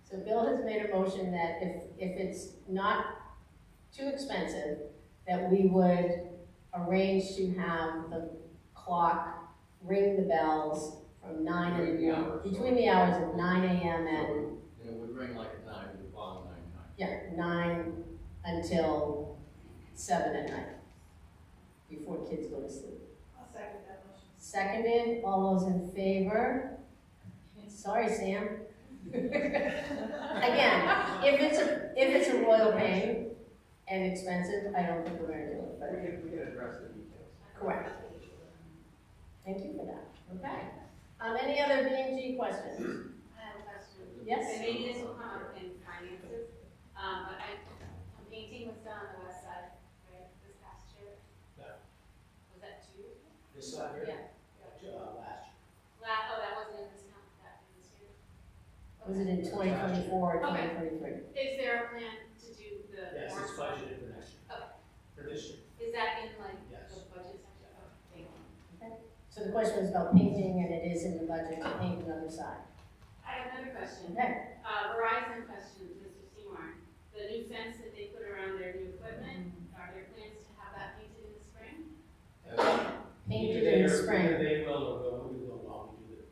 So Bill has made a motion that if it's not too expensive, that we would arrange to have the clock ring the bells from 9 in the morning, between the hours of 9 a.m. and it would ring like at 9, it would bong 9 times. 9 until 7 at night, before kids go to sleep. I'll second that motion. Seconded, all those in favor? Sorry, Sam. Again, if it's a royal pain and expensive, I don't think we're gonna do it, but. We can address the details. Correct. Thank you for that. Okay. Any other B&G questions? I have a question. Yes? And maybe this will come up in finances, but a painting was done on the west side, right, this past year? No. Was that 2 years ago? This side here? Yeah. Last Oh, that wasn't in this count, that in this year? Was it in 2024 or 2023? Is there a plan to do the year. Yes, orange it's one? budgeted for next year. Okay. For this year. Is that in like Yes. the budget section? Okay, thank you. So the question was about painting, and it is in the budget to paint the other side. I have another question. Okay. Verizon question, Mr. Seymour. The new fence that they put around their new equipment, are there plans to have that painted in the spring? Painted in the Either spring. they will or we will while we do it.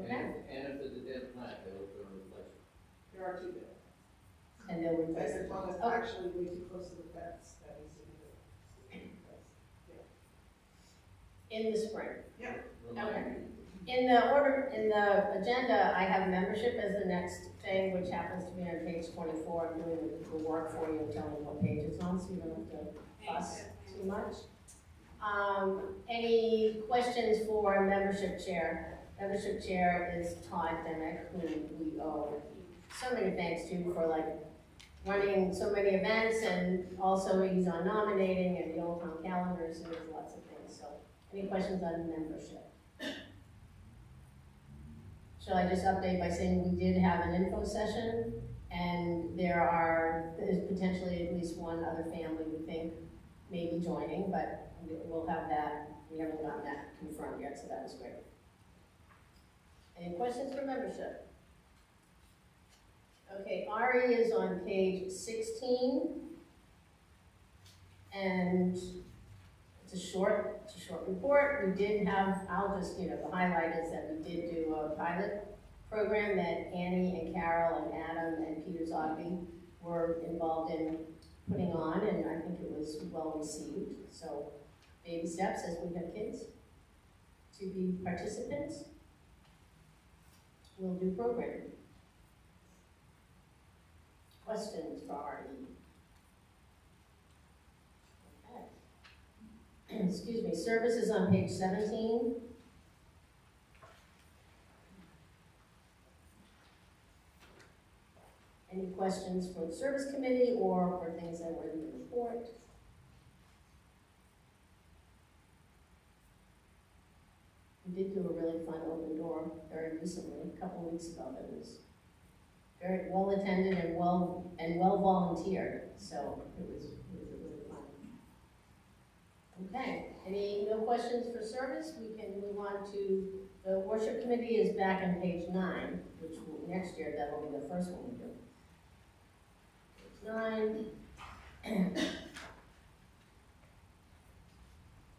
Okay. And if it's a dead plant, they look for a replacement. There are 2 there. And they'll replace As it. long as Oh. actually way too close to the fence, that needs to be done. In the spring. Remind me. In the agenda, I have membership as the next thing, which happens to be on page 24. I'm doing the work for you and telling you what page it's on, so you don't have to fuss too much. Any questions for membership chair? Membership chair is Todd Demick, who we owe so many thanks to for like running so many events, and also he's on nominating and the Old Town calendar, so there's lots of things. So any questions on membership? Shall I just update by saying we did have an info session, and there's potentially at least one other family we think may be joining, but we'll have that. We haven't gotten that confirmed yet, so that was great. Any questions for membership? Okay, Ari is on page 16, and it's a short report. We did have, the highlight is that we did do a pilot program that Annie and Carol and Adam and Peter Zogby were involved in putting on, and I think it was well received. So baby steps as we have kids to be participants. We'll do programming. Questions for Ari? Okay. Excuse me, services on page 17. Any questions for the service committee or for things that were in the report? We did do a really fun open door very recently, a couple of weeks ago. That was very well attended and well volunteered. So it was really fun. Okay, no questions for service? We can move on to the worship committee is back on page 9, which next year that will be the first one we do. Page 9.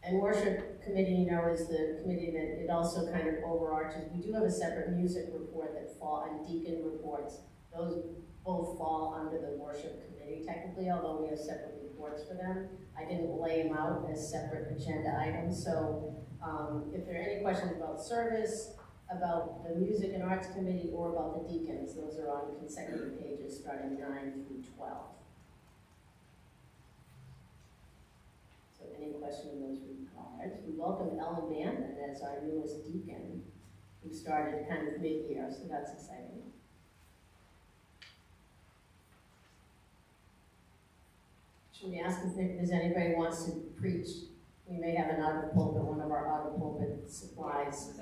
And worship committee, is the committee that it also kind of overarches. We do have a separate music report that and deacon reports. Those both fall under the worship committee technically, although we have separate reports for them. I didn't lay them out as separate agenda items. So if there are any questions about service, about the music and arts committee, or about the deacons, those are on consecutive pages starting 9 through 12. So any question in those regards? We welcome Ellen Mann as our newest deacon, who started kind of mid-year, so that's exciting. Should we ask if there's anybody who wants to preach? We may have an out-of-pulpit, one of our out-of-pulpit supplies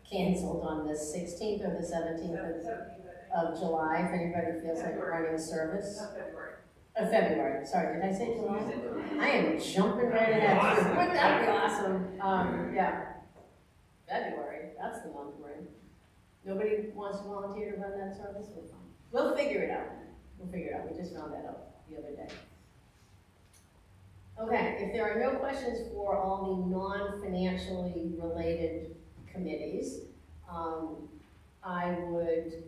canceled on the 16th or the 17th of July, if anybody feels like running a service. February, sorry, did I say July? I am jumping right ahead. Wouldn't that be awesome? Yeah. February, that's the month we're in. Nobody wants to volunteer to run that service? We'll figure it out. We just found that out the other day. Okay, if there are no questions for all the non-financially related committees, I would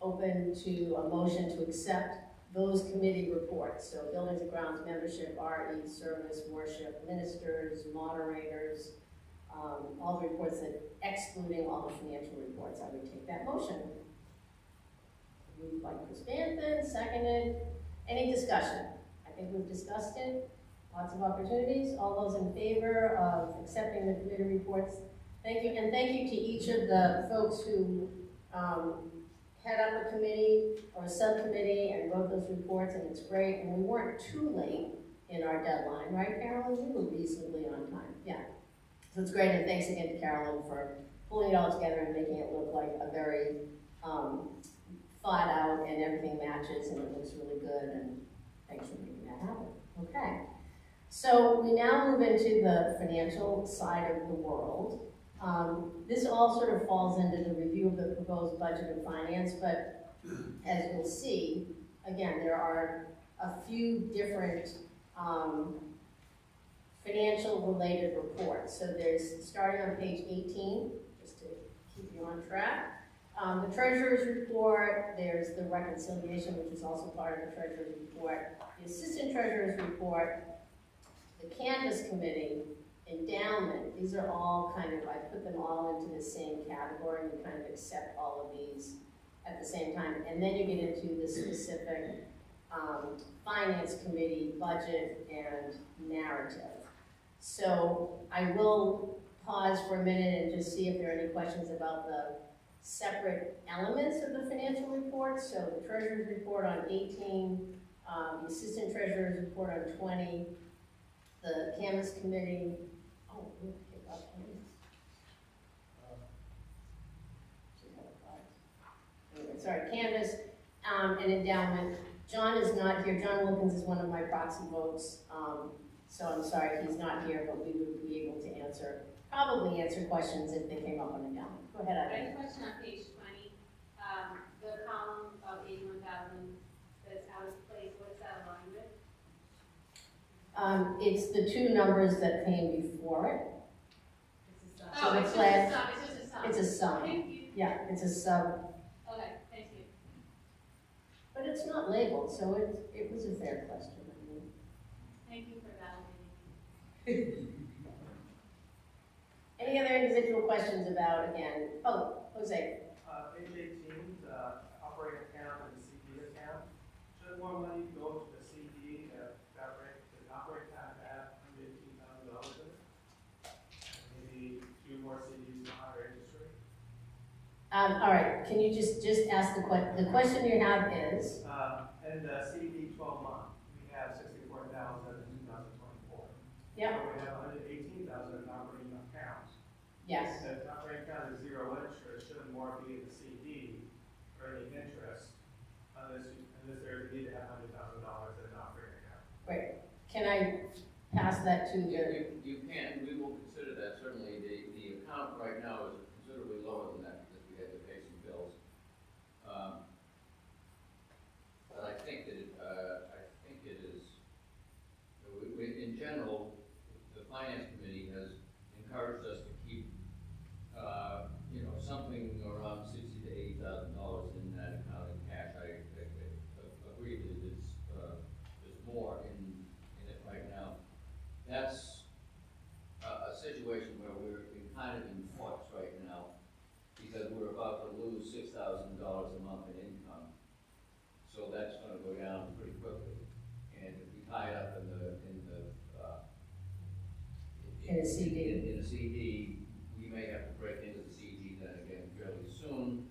open to a motion to accept those committee reports. So buildings and grounds, membership, RE, service, worship, ministers, moderators, all the reports that, excluding all the financial reports. I would take that motion. Moved by Chris Banthen, seconded. Any discussion? I think we've discussed it. Lots of opportunities. All those in favor of accepting the committee reports, thank you. And thank you to each of the folks who head up a committee or a subcommittee and wrote those reports, and it's great. And we weren't too late in our deadline, right, Carolyn? We were reasonably on time. Yeah. So it's great, and thanks again to Carolyn for pulling it all together and making it look like a very thought out, and everything matches and it looks really good, and thanks for making that happen. Okay. So we now move into the financial side of the world. This all sort of falls into the review of the proposed budget and finance, but as you'll see, again, there are a few different financial related reports. So there's, starting on page 18, just to keep you on track, the treasurer's report, there's the reconciliation, which is also part of the treasurer's report, the assistant treasurer's report, the canvas committee, endowment. These are all kind of, I put them all into the same category and kind of accept all of these at the same time. And then you get into the specific finance committee, budget, and narrative. So I will pause for a minute and just see if there are any questions about the separate elements of the financial report. So the treasurer's report on 18, the assistant treasurer's report on 20, the canvas committee, oh, look, it got 20. Anyway, sorry, canvas and endowment. John is not here. John Wilkins is one of my proxy votes, so I'm sorry he's not here, but we would be able to answer, probably answer questions if they came up on endowment. Go ahead, I Adam. have a question on page 20. The column of 81,000 that's out of place, what's that aligned with? It's the two numbers that came before it. It's a sum. So Oh, the it's class- just a sum, it's just a sum. It's a sum. Thank you. Yeah, it's a sub, Okay, thank you. but it's not labeled, so it was a fair question. I mean. Thank you for validating. Any other individual questions about, again, oh, Jose. Page 18, the operating account and the CD account. Should more money go to the CD that the operating account have $118,000 in it? Maybe a few more CDs at a higher interest rate? All right, can you just ask the question you have is? In the CD 12 month, we have $64,000 in 2024. Yep. So we have $118,000 in operating accounts. Yes. The operating account is zero interest, should more be in the CD earning interest, unless there's a need to have $100,000 in an operating account. Great. Can I pass that to the? You can, we will consider that. Certainly, the account right now is considerably lower than that because we had to pay some bills. But I think that it is, in general, the finance committee has encouraged us to keep, something around $60,000 to $80,000 in that account in cash. I agree that there's more in it right now. That's a situation where we're kind of in flux right now because we're about to lose $6,000 a month in income. So that's going to go down pretty quickly. And if we tie it up in a CD, we may have to break into the CD then again fairly soon.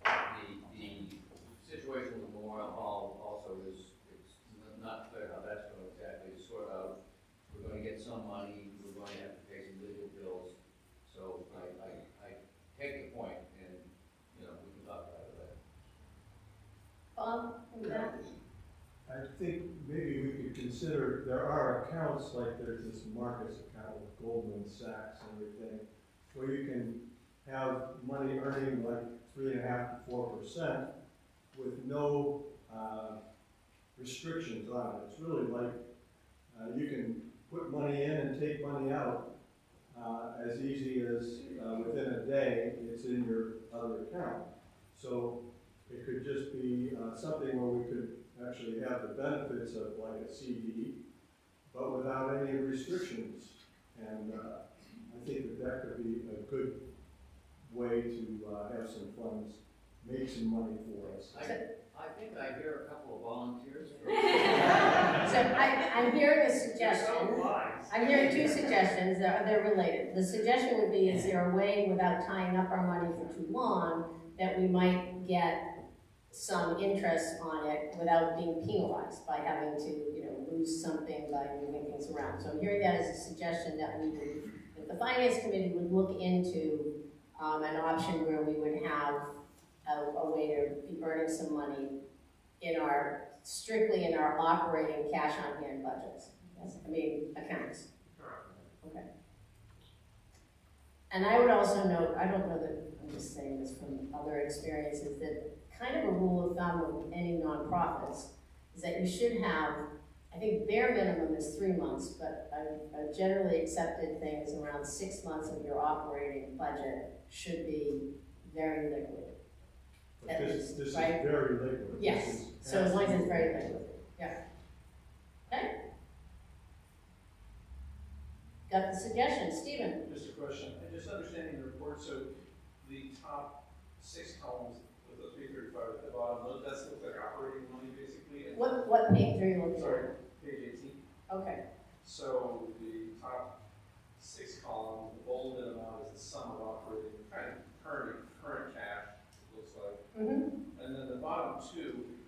The situation with Memorial Hall also is, it's not clear how that's going to exactly sort out. We're going to get some money, we're going to have to pay some legal bills. So I take the point, and we can talk about it later. Bob, with that? I think maybe we could consider, there are accounts like there's this Marcus account with Goldman Sachs and everything, where you can have money earning like 3.5% to 4% with no restrictions on it. It's really like you can put money in and take money out as easy as within a day it's in your other account. So it could just be something where we could actually have the benefits of like a CD, but without any restrictions. And I think that could be a good way to have some funds, make some money for us. I think I hear a couple of volunteers. So I'm hearing a suggestion. I'm hearing two suggestions, they're related. The suggestion would be, is there a way, without tying up our money for too long, that we might get some interest on it without being penalized by having to, lose something by moving things around. So I'm hearing that as a suggestion that the Finance Committee would look into an option where we would have a way to be earning some money strictly in our operating cash on hand budgets. Yes, accounts. Okay. And I would also note, I don't know that, I'm just saying this from other experiences, that kind of a rule of thumb of any nonprofits is that you should have, I think bare minimum is 3 months, but a generally accepted thing is around 6 months of your operating budget should be very liquid. But this is right? very liquid. Yes, so as long as it's very liquid, yeah. Okay? Got the suggestion, Stephen? Just a question, and just understanding the report, so the top 6 columns with the 335 at the bottom, that's looks like operating money basically? And What page are you looking at? sorry, page 18. Okay, So the top 6 columns, the bolded amount is the sum of operating, kind of current cash, it looks like. mm-hmm. And then the bottom 2,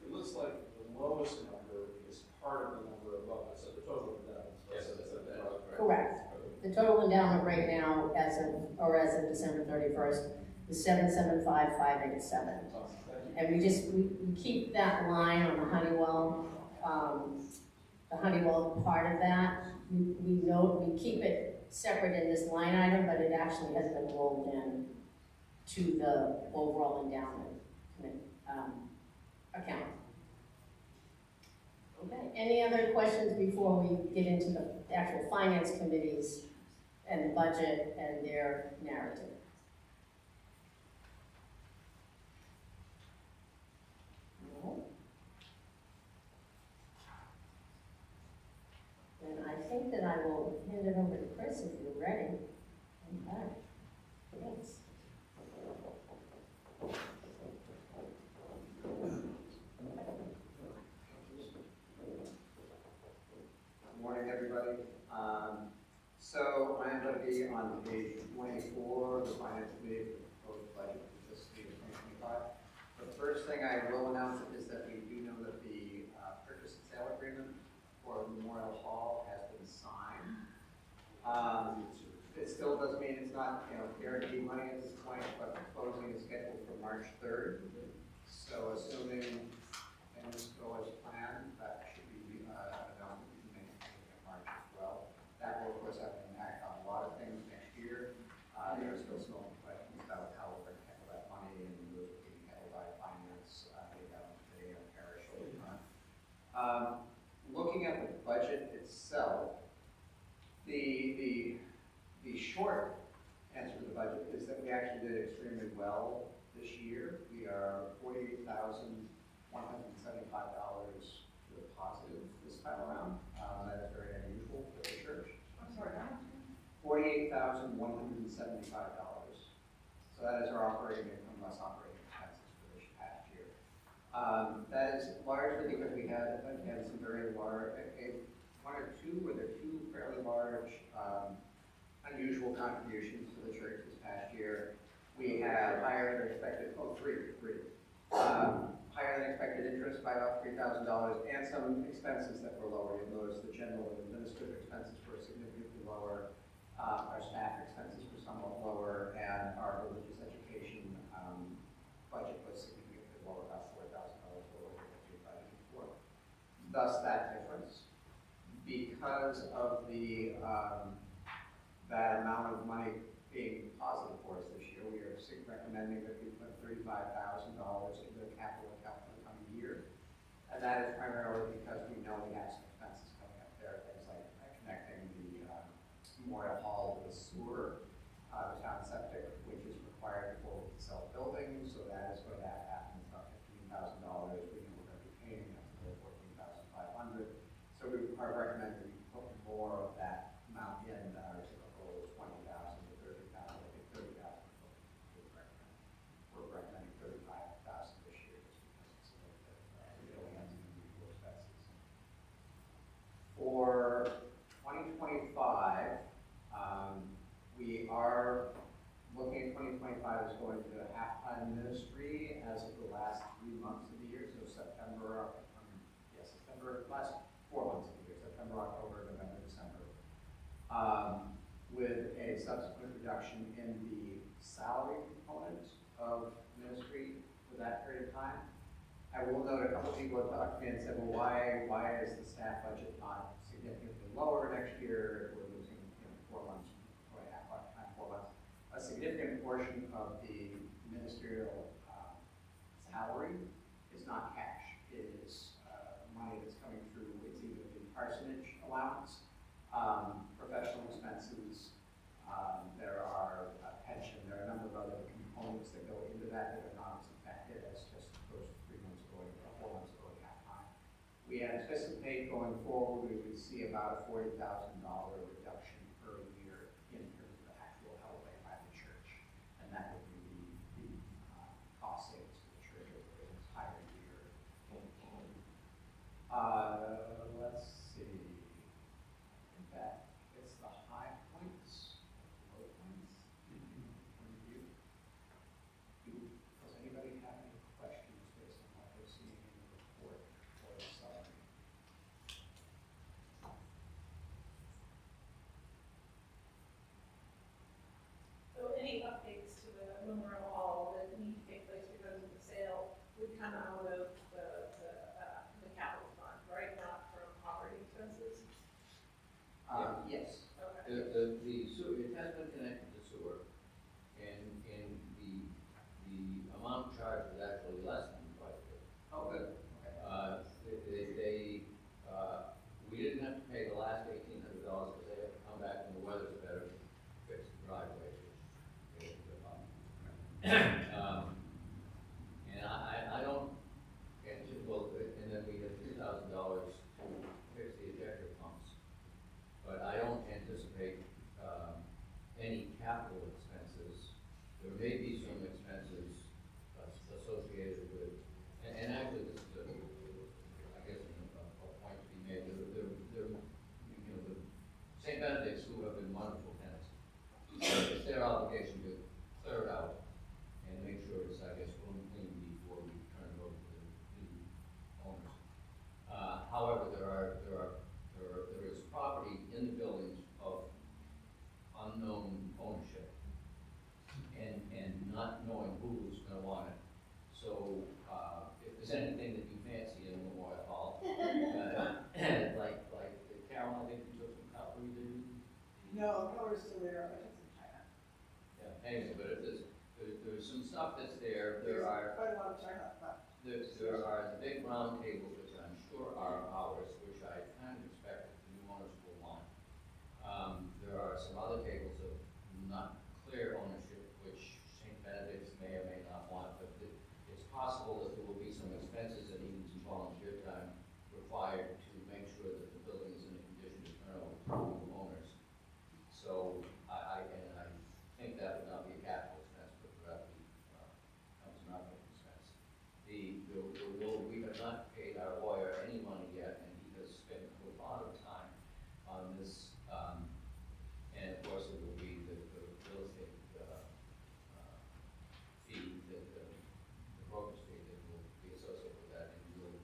it looks like the lowest number is part of the number above it, so the total endowment. Yes, that's right. Correct. The total endowment right now, as of December 31st, is 775,587. And we keep that line on the Honeywell part of that. We keep it separate in this line item, but it actually has been rolled in to the overall endowment account. Okay, any other questions before we get into the actual finance committees and the budget and their narrative? No? Then I think that I will hand it over to Chris if you're ready. Okay. Thanks. Good morning, everybody. So I'm going to be on page 24 of the Finance Committee for the proposed budget for fiscal year 2025. The first thing I will announce is that we do know that the purchase and sale agreement for Memorial Hall has been signed. It still doesn't mean it's not guaranteed money at this point, but the closing is scheduled for March 3rd. So assuming things go as planned, that should be an announcement we can make in March as well. That will, of course, have an impact on a lot of things next year. There are still so many questions about how we're going to handle that money, and those are being handled by finance, the parish over time. Looking at the budget itself, the short answer to the budget is that we actually did extremely well this year. We are $48,175 to the positive this time around. That is very unusual for the church. I'm sorry, how much? $48,175. So that is our operating income less operating expenses for this past year. That is largely because we had, again, some very large, were there two fairly large unusual contributions to the church this past year. We had higher than expected, three. Higher than expected interest by about $3,000 and some expenses that were lower. You'll notice the general and administrative expenses were significantly lower. Our staff expenses were somewhat lower, and our religious education budget was significantly lower, about $4,000 lower than what we budgeted for. Thus, that difference. Because of the that amount of money being positive for us this year, we are recommending that we put $35,000 into the capital account for the coming year. And that is primarily because we know we have some expenses coming up there, things like connecting the Memorial Hall to the sewer, the town septic, which is required before we can sell buildings, so that is going to happen. It's about $15,000. We know we're going to be paying up to $14,500. So we are recommending we salary component of ministry for that period of time. I will note a couple of people have talked to me and said, well, why is the staff budget not significantly lower next year? We're losing 4 months, 4 months. A significant portion of the ministerial salary is not cash. It is money that's coming through. It's either the parsonage allowance, professional expenses. There are pension. There are a number of other components that go into that are not as affected as just those 3 months ago or 4 months ago at that time. We anticipate going forward, we would see about a $40,000 reduction per year in terms of the actual outlay by the church, and that would be the cost savings to the church over the entire year. Let's see. In fact, it's the high points, low points. Does anybody have any questions based on what they're seeing in the report or the summary? So any updates to the Memorial Hall that need to take place because of the sale would come out of the capital fund, right? Not from operating expenses? Yes. Okay. The sewer, it has been connected to sewer, and the amount charged is actually less than quite a bit. Oh, good. Okay. We didn't have to pay the last $1,800 because they have to come back when the weather's better to fix the driveway, which is a problem. And I don't, and then we have $2,000 to fix the ejector pumps. But I don't anticipate any capital expenses. There may be some expenses associated with, and actually this is I guess a point to be made. The St. Benedict's, who have been wonderful tenants, it's their obligation to clear it out and make sure it's, I guess, clean before we turn it over to the new owners. However, there is property in the buildings of unknown ownership and not knowing who's going to want it. So if there's anything that you fancy in the Memorial Hall, like Carol, I think you took some cutlery, didn't you? No, the color's still there, I took some China. Yeah. Anyway, but if there's some stuff that's there. There are quite a lot of China left. There are the big round tables, which I'm sure are ours, which I kind of expect the new owners will want. There are some other tables of not clear ownership, which St. Benedict's may or may not want, but it's possible that there will be some expenses and even some volunteer time required to make sure that the building is in a condition to turn over to new owners. So I think that would not be a capital expense, but perhaps comes an operating expense. We have not paid our lawyer any money yet, and he has spent a lot of time on this. And of course, it will be the real estate fee, the broker's fee that will be associated with that, and we'll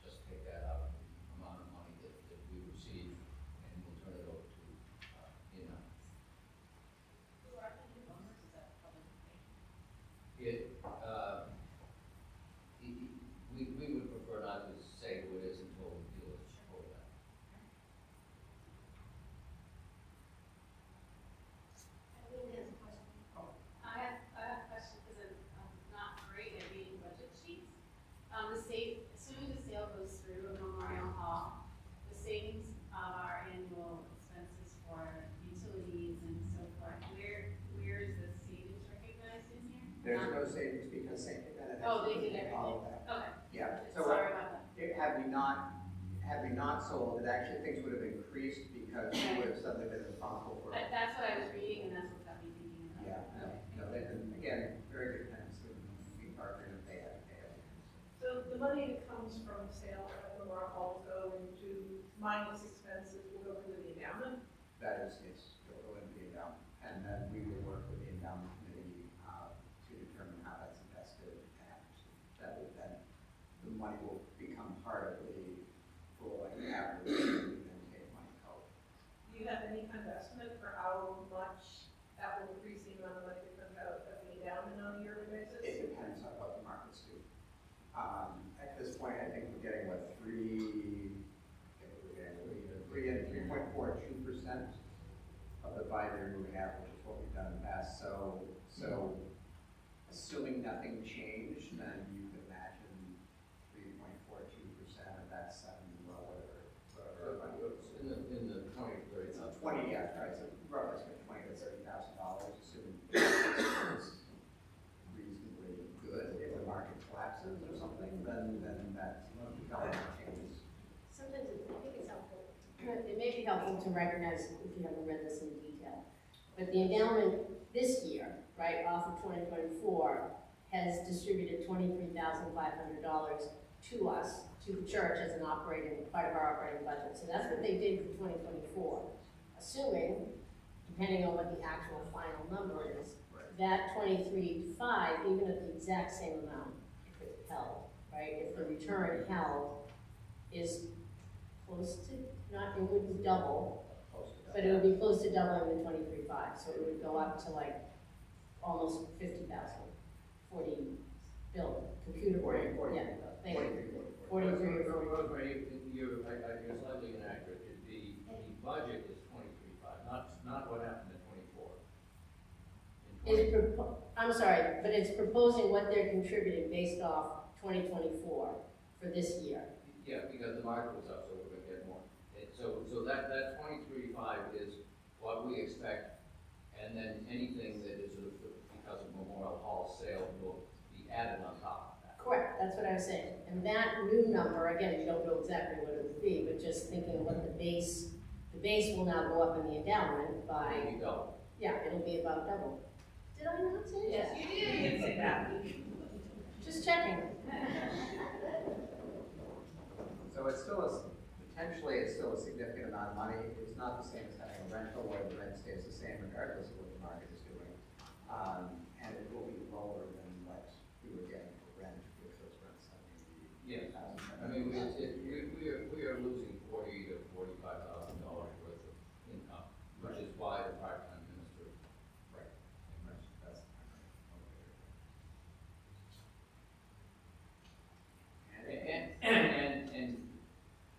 just take that out of the amount of money that we receive, and we'll turn it over to Ina. Who are the new owners? Is that public information? We would prefer not to say who it is until we deal with that. I have a question because I'm not great at reading budget sheets. Assuming the sale goes through at Memorial Hall, the savings of our annual expenses for utilities and so forth, where is the savings recognized in here? There's no savings because St. Benedict's. Oh, they did all of everything. that. Okay. Yeah. So Sorry about that. had we not sold it, actually things would have increased because we would have suddenly been responsible for it. That's what I was reading, and that's what got me thinking about. Yeah. No, they've been, again, very good tenants. We partnered and they had to pay everything. So the money that comes from the sale of Memorial Hall will go into minus expenses, will go into the endowment? That is, it's still going to be endowment. And then we will work with the endowment committee to determine how that's invested. And that will then, the money will become part of the full average and take money out. Do you have any kind of estimate for how much that will increase the amount of money that comes out 3.42% of the 5-year moving average is what we've done in the past. So assuming nothing changed, then you could imagine 3.42% of that 70, well, whatever. In the 20 to 30. 20, yeah, right. So roughly $20,000 to $30,000, assuming it's reasonably good. If the market collapses or something, then that dollar changes. Sometimes I think it's helpful. It may be helpful to recognize, if you haven't read this in detail, but the endowment this year, right, off of 2024, has distributed $23,500 to us, to the church as an operating, part of our operating budget. So that's what they did for 2024. Assuming, depending on what the actual final number is, that 23.5, even at the exact same amount, if it held, right? If the return held, is close to, not, it wouldn't double, but it would be close to doubling the 23.5. So it would go up to like almost 50,000, 40 billion, computer brain, yeah, thank you. 43 or 40. Rosemary, you're slightly inaccurate. The budget is 23.5, not what happened in 24. I'm sorry, but it's proposing what they're contributing based off 2024 for this year. Yeah, because the market was up, so we're going to get more. So that 23.5 is what we expect, and then anything that is because of Memorial Hall sale will be added on top of that. Correct, that's what I was saying. And that new number, again, we don't know exactly what it would be, but just thinking of what the base will now go up in the endowment by, Maybe double. yeah, it'll be about double. Did I not say Yes, that? you did say that. Just checking. So it's still potentially it's still a significant amount of money. It's not the same as having a rental where the rent stays the same regardless of what the market is doing. And it will be lower than what we were getting for rent with those rents. Yes. I mean, we are losing $40,000 to $45,000 worth of income, which is why the part-time minister. Right. That's And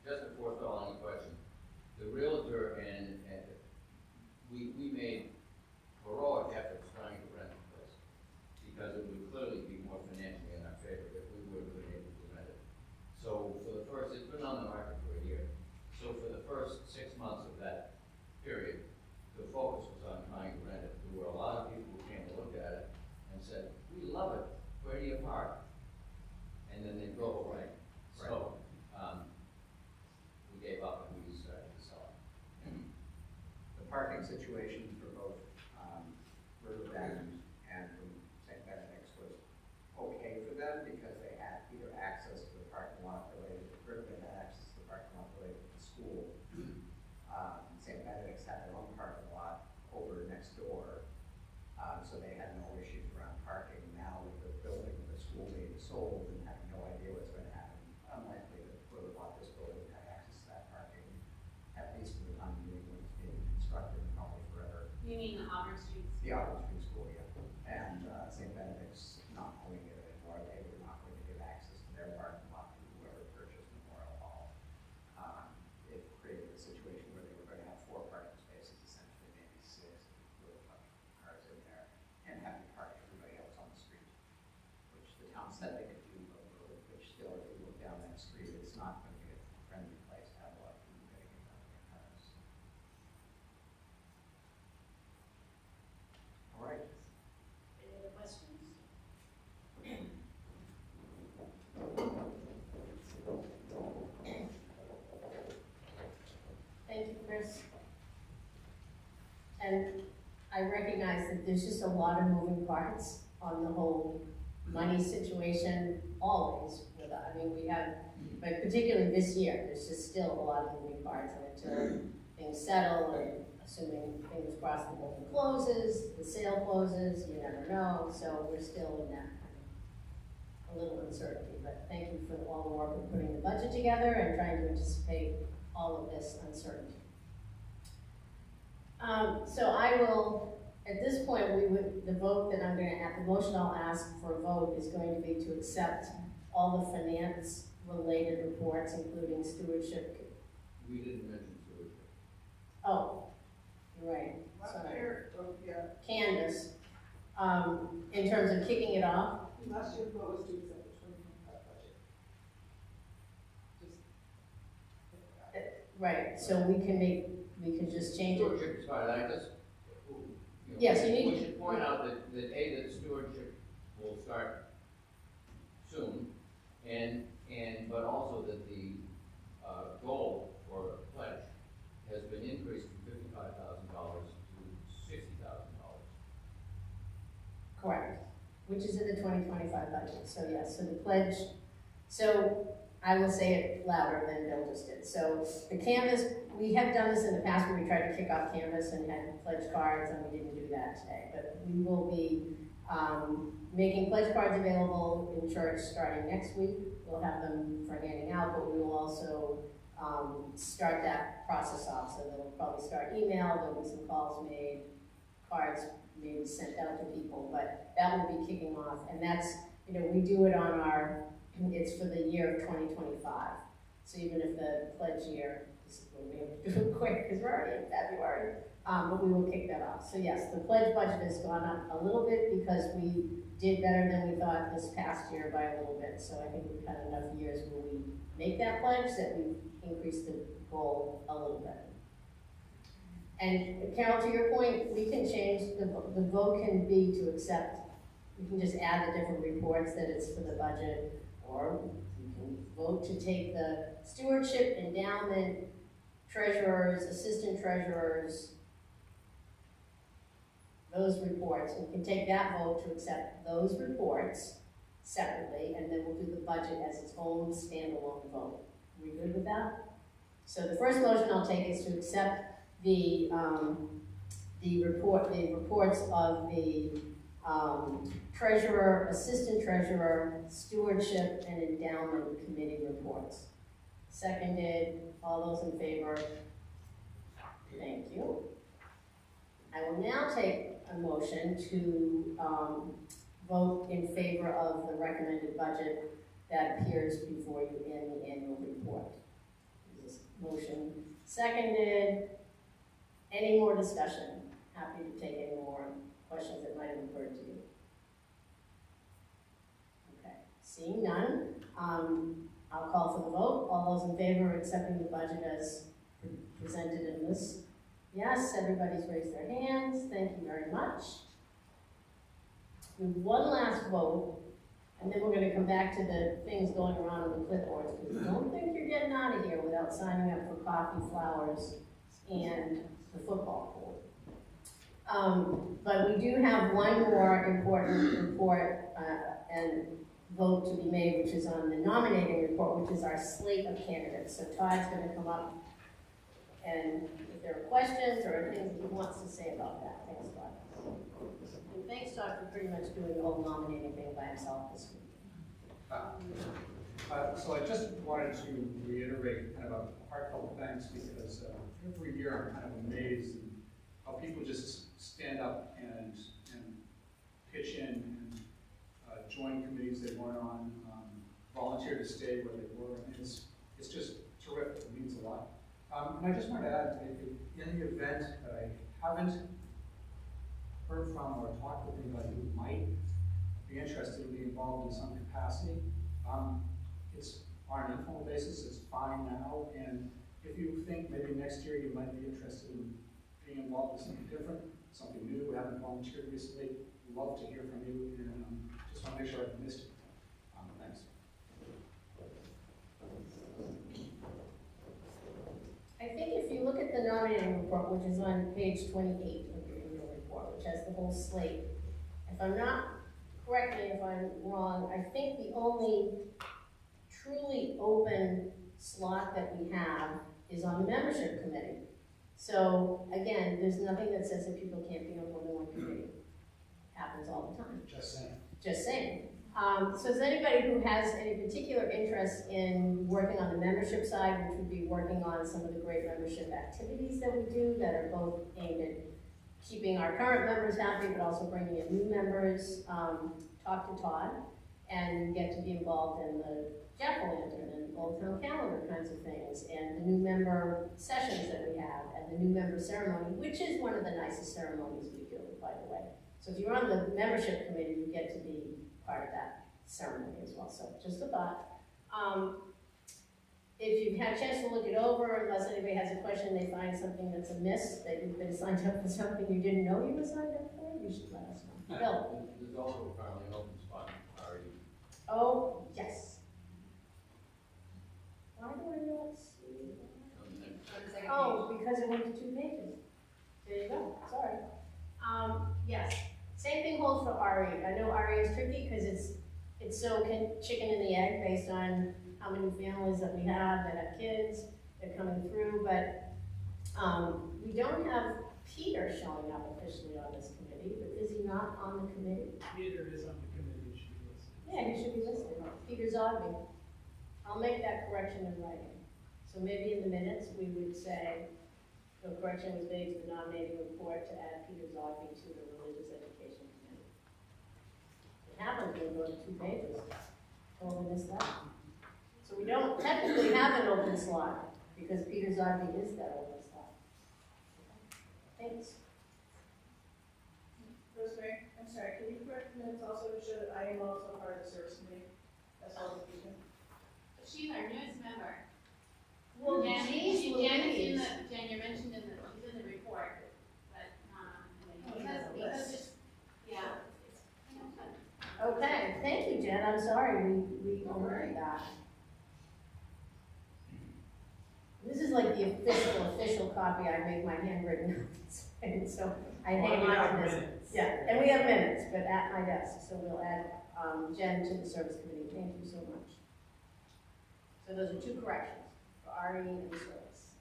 just to forestall any question, the realtor and we made heroic efforts trying to rent the place because it would clearly be more financially in our favor if we would have been able to rent it. So for the first, it's been on the market for a year. So for the first 6 months of that period, the focus was on trying to rent it. There were a lot of people who came to look at it and said, "We love it. Where do you park?" And then they drove away. So we gave up and we decided to sell it. the parking situation for both Riverbend and from St. Benedict's was okay for them because they had either access to the parking lot related to Riverbend, had access to the parking lot related to the school. St. Benedict's had their own parking lot over next door, so they had no issues around parking. Now with the building of the school being sold and having no idea what's going to happen, unlikely that whoever bought this building would have access to that parking, at least for the time being when it's being constructed and probably forever. You mean the Auburn Street? The Auburn Street School, yeah. And St. Benedict's not owning it anymore. They were not going to give access to their parking lot to whoever purchased Memorial Hall. It created a situation where they were going to have 4 parking spaces, essentially maybe 6, with a bunch of cars in there, and have to park everybody else on the street, which the town said they could do, but which still, if you look down that street, it's not going to be a friendly place to have a lot of people getting in and out of their cars. All right. Any other questions? Thank you, Chris. And I recognize that there's just a lot of moving parts on the whole money situation always with us. I mean, we have, but particularly this year, there's just still a lot of moving parts, and until things settle, and assuming, fingers crossed, the building closes, the sale closes, you never know, so we're still in that kind of a little uncertainty. But thank you for all the work of putting the budget together and trying to anticipate all of this uncertainty. So I will, at this point, the vote that I'm going to, the motion I'll ask for a vote is going to be to accept all the finance related reports, including stewardship. We didn't mention stewardship. Oh, you're right, Last sorry. year, yeah, Canvas, in terms of kicking it off. last year's vote was to accept the 2025 budget. Right, so we can just change it. Stewardship is fine, I just, Yes, you need- we should point out that stewardship will start soon, but also that the goal for pledge has been increased from $55,000 to $60,000. Correct, which is in the 2025 budget, so yes, so the pledge, so I will say it louder than Bill just did. So the canvas, we have done this in the past where we tried to kick off canvas and had pledge cards, and we didn't do that today, but we will be making pledge cards available in church starting next week. We'll have them for handing out, but we will also start that process off, so they'll probably start email, there'll be some calls made, cards maybe sent out to people, but that will be kicking off, and that's, we do it on it's for the year of 2025. So even if the pledge year, we have to do it quick because we're already in February, but we will kick that off. So yes, the pledge budget has gone up a little bit because we did better than we thought this past year by a little bit. So I think we've had enough years where we make that pledge that we've increased the goal a little bit. And Carol, to your point, we can change, the vote can be to accept, we can just add the different reports that it's for the budget, or you can vote to take the stewardship, endowment, treasurers, assistant treasurers, those reports. We can take that vote to accept those reports separately, and then we'll do the budget as its own standalone vote. Are we good with that? So the first motion I'll take is to accept the reports of the treasurer, assistant treasurer, stewardship, and endowment committee reports. Seconded, all those in favor? Thank you. I will now take a motion to vote in favor of the recommended budget that appears before you in the annual report. This motion seconded. Any more discussion? Happy to take any more questions that might have occurred to you. Okay, seeing none, I'll call for the vote. All those in favor of accepting the budget as presented in this? Yes, everybody's raised their hands. Thank you very much. We have one last vote, and then we're going to come back to the things going around in the clipboards, because don't think you're getting out of here without signing up for coffee, flowers, and the football pool. But we do have one more important report and vote to be made, which is on the nominating report, which is our slate of candidates. So Todd's going to come up, and if there are questions or things he wants to say about that. Thanks, Todd. And thanks, Todd, for pretty much doing the whole nominating thing by himself this week. So I just wanted to reiterate kind of a heartfelt thanks, because every year I'm kind of amazed at how people just stand up and pitch in and join committees they weren't on, volunteer to stay where they were, and it's just terrific. It means a lot. And I just wanted to add, in the event that I haven't heard from or talked with anybody who might be interested in being involved in some capacity, it's on an informal basis. It's fine now, and if you think maybe next year you might be interested in being involved in something different, something new, we haven't volunteered recently, we'd love to hear from you, and just want to make sure I haven't missed it. Thanks. I think if you look at the nominating report, which is on page 28 of your annual report, which has the whole slate, if I'm not, correct me if I'm wrong, I think the only truly open slot that we have is on the membership committee. So again, there's nothing that says that people can't be on more than one committee. It happens all the time. Just saying. Just saying. So is anybody who has any particular interest in working on the membership side, which would be working on some of the great membership activities that we do that are both aimed at keeping our current members happy, but also bringing in new members, talk to Todd. And you get to be involved in the jack-o'-lantern and Old Town Calendar kinds of things, and the new member sessions that we have, and the new member ceremony, which is one of the nicest ceremonies we do, by the way. So if you're on the membership committee, you get to be part of that ceremony as well. So just a thought. If you've had a chance to look it over, unless anybody has a question, they find something that's amiss, that you've been signed up for something you didn't know you were signed up for, you should let us know. Bill? There's also apparently an open spot already. Oh, yes. Why do I not see? Oh, because it went to 2 pages. There you go, sorry. Yes, same thing holds for RE. I know RE is tricky because it's so chicken and the egg based on how many families that we have that have kids, they're coming through, but we don't have Peter showing up officially on this committee, but is he not on the committee? Peter is on the committee, he should be listed. Yeah, he should be listed. Peter Zogby. I'll make that correction in writing. So maybe in the minutes, we would say, the correction was made to the nominating report to add Peter Zogby to the Religious Education Committee. It happens when we go to 2 pages. Totally missed that. So we don't technically have an open slot, because Peter Zogby is that open slot. Thanks. Rosemary, I'm sorry, can you correct the minutes also to show that I am also part of the service committee as well as Ethan? She's our newest member. Well, Jen, geez, Jen is Louise. in the, Jen, you're mentioned in the, she's in the report, but not on the committee. Because it's, yeah. Okay, thank you, Jen. I'm sorry, we overheard that. This is like the official copy. I make my handwritten notes, and so I hang on to this. Yeah, and we have minutes, but at my desk, so we'll add Jen to the service committee. Thank you so much. So those are 2 corrections for RE and service.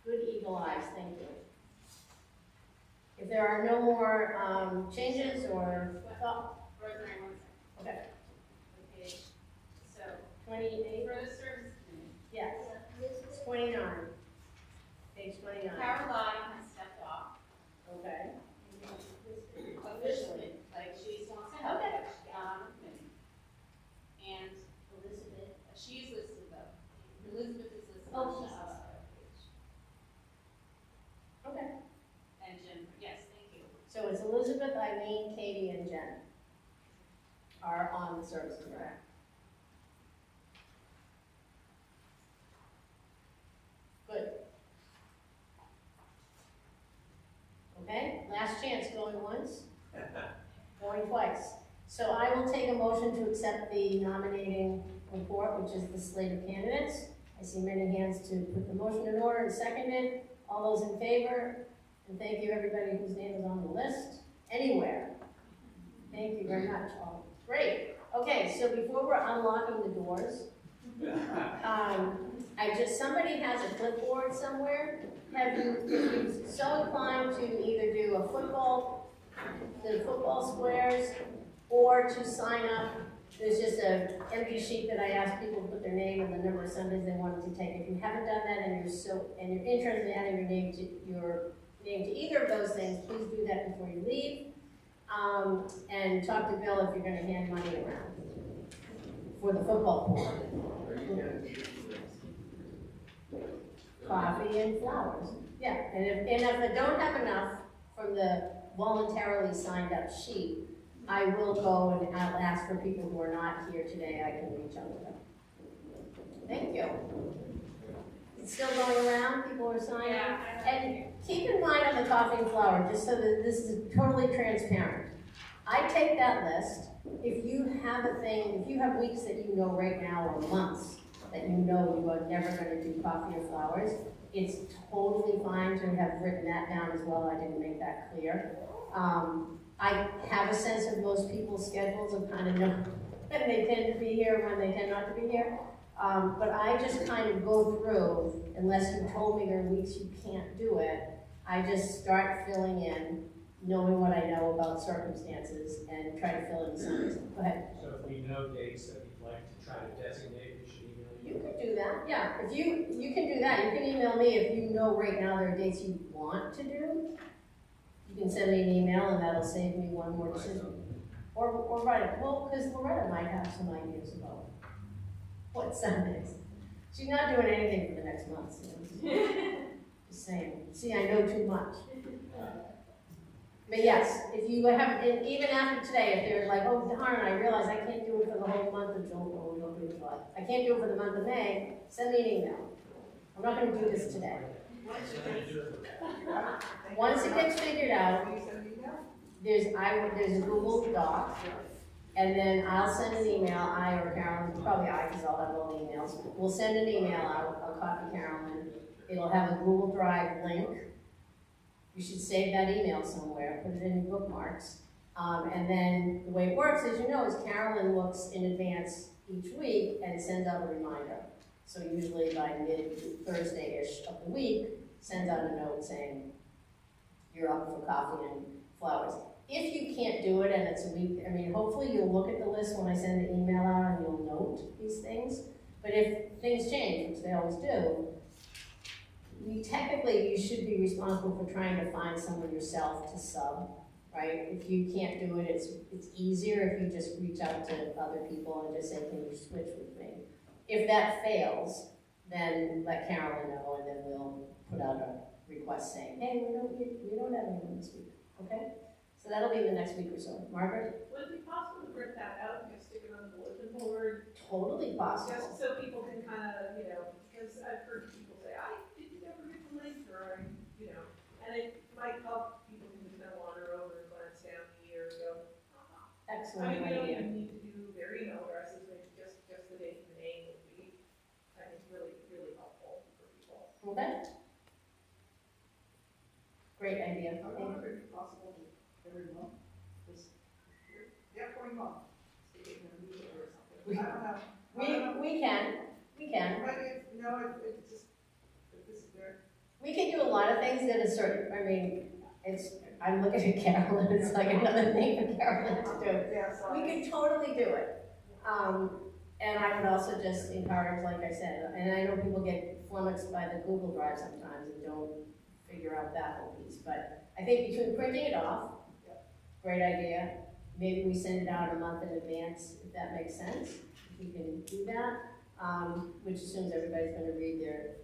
Good eagle eyes, thank you. If there are no more changes or thought, Rosemary, 1 second. okay, Okay, so, 28, for the service committee, yes, 29, page 29, Caroline has stepped off okay. officially, like she wants to help, but she's not on the committee. And Elizabeth. she's listed though. Elizabeth is listed Oh, on the she's other page. Okay, And Jim, yes, thank you. so it's Elizabeth, Eileen, Katie, and Jen are on the service committee. Correct. Good. Okay, last chance, going once, going twice. So I will take a motion to accept the nominating report, which is the slate of candidates. I see many hands to put the motion in order and second it. All those in favor? And thank you everybody whose name is on the list, anywhere. Thank you very much, all. Great. Okay, so before we're unlocking the doors, somebody has a clipboard somewhere. Have you, if you're so inclined to either do the football squares, or to sign up, there's just an empty sheet that I asked people to put their name and the number of Sundays they wanted to take. If you haven't done that and you're interested in adding your name to either of those things, please do that before you leave. And talk to Bill if you're going to hand money around for the football pool. Coffee and flowers. Yeah, and if I don't have enough from the voluntarily signed up sheet, I will go and I'll ask for people who are not here today. I can reach out to them. Thank you. It's still going around, people are signing. Yeah. And keep in mind on the coffee and flower, just so that this is totally transparent. I take that list. If you have a thing, if you have weeks that you know right now or months that you know you are never going to do coffee or flowers, it's totally fine to have written that down as well. I didn't make that clear. I have a sense of most people's schedules and kind of know when they tend to be here, when they tend not to be here. But I just kind of go through, unless you told me there are weeks you can't do it, I just start filling in, knowing what I know about circumstances, and try to fill in Sundays. Go ahead. So if we know dates that we'd like to try to designate, we should email you? You could do that, yeah. If you can do that. You can email me if you know right now there are dates you want to do. You can send me an email and that'll save me one more decision. Or write it, well, because Loretta might have some ideas about what Sundays. She's not doing anything for the next month, so just saying. See, I know too much. But yes, if you have, and even after today, if they're like, oh darn, I realize I can't do it for the whole month of July. I can't do it for the month of May, send me an email. I'm not gonna do this today. Once it gets figured out, there's a Google Doc, and then I'll send an email, I or Carolyn, probably I, because I'll have all the emails. We'll send an email out, I'll copy Carolyn. It'll have a Google Drive link. You should save that email somewhere, put it in your bookmarks. And then the way it works, as you know, is Carolyn looks in advance each week and sends out a reminder. So usually by mid-Thursday-ish of the week, sends out a note saying, you're up for coffee and flowers. If you can't do it and it's a week, I mean, hopefully you'll look at the list when I send the email out and you'll note these things. But if things change, which they always do, technically you should be responsible for trying to find someone yourself to sub, right? If you can't do it, it's easier if you just reach out to other people and just say, can you switch with me? If that fails, then let Carolyn know and then we'll put out a request saying, hey, we don't have anyone this week, okay? So that'll be the next week or so. Margaret? Would it be possible to print that out and stick it on the bulletin board? Totally possible. Just so people can kind of, because I've heard people say, did you ever get the link, or, and it might help people who just kind of wander over and glance down the year and go, Excellent we don't idea. even need to do their email addresses, maybe just the date and the name would be, I think, really, really helpful for people. Okay. Great idea. I wonder if it's possible to every month, this year, 40 months, stick it in a newsletter or something. I don't know. We can. But it's just, if this is there. We can do a lot of things that is certain, I'm looking at Carolyn, it's like another thing for Carolyn to do. Yeah, sorry. We can totally do it. And I would also just encourage, like I said, and I know people get flummoxed by the Google Drive sometimes and don't figure out that whole piece, but I think between printing it off, great idea. Maybe we send it out a month in advance, if that makes sense. If we can do that, which assumes everybody's going to read their.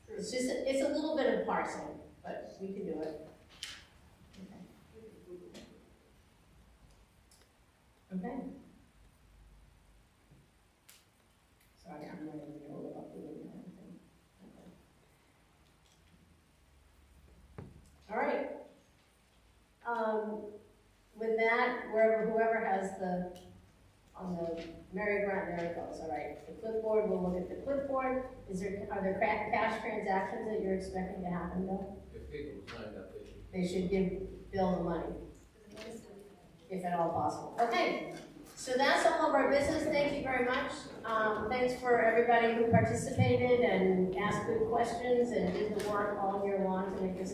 It's a little bit of parsing, but we can do it. Okay. Sorry, I'm not even know about the anything. Okay. All right. With that, whoever has on the merry-go-round, there it goes. All right. The clipboard, we'll look at the clipboard. Are there cash transactions that you're expecting to happen, Bill? If people signed up, They should give Bill the money, if at all possible. Okay, so that's all of our business. Thank you very much. Thanks for everybody who participated and asked good questions and did the work all year long to make this happen.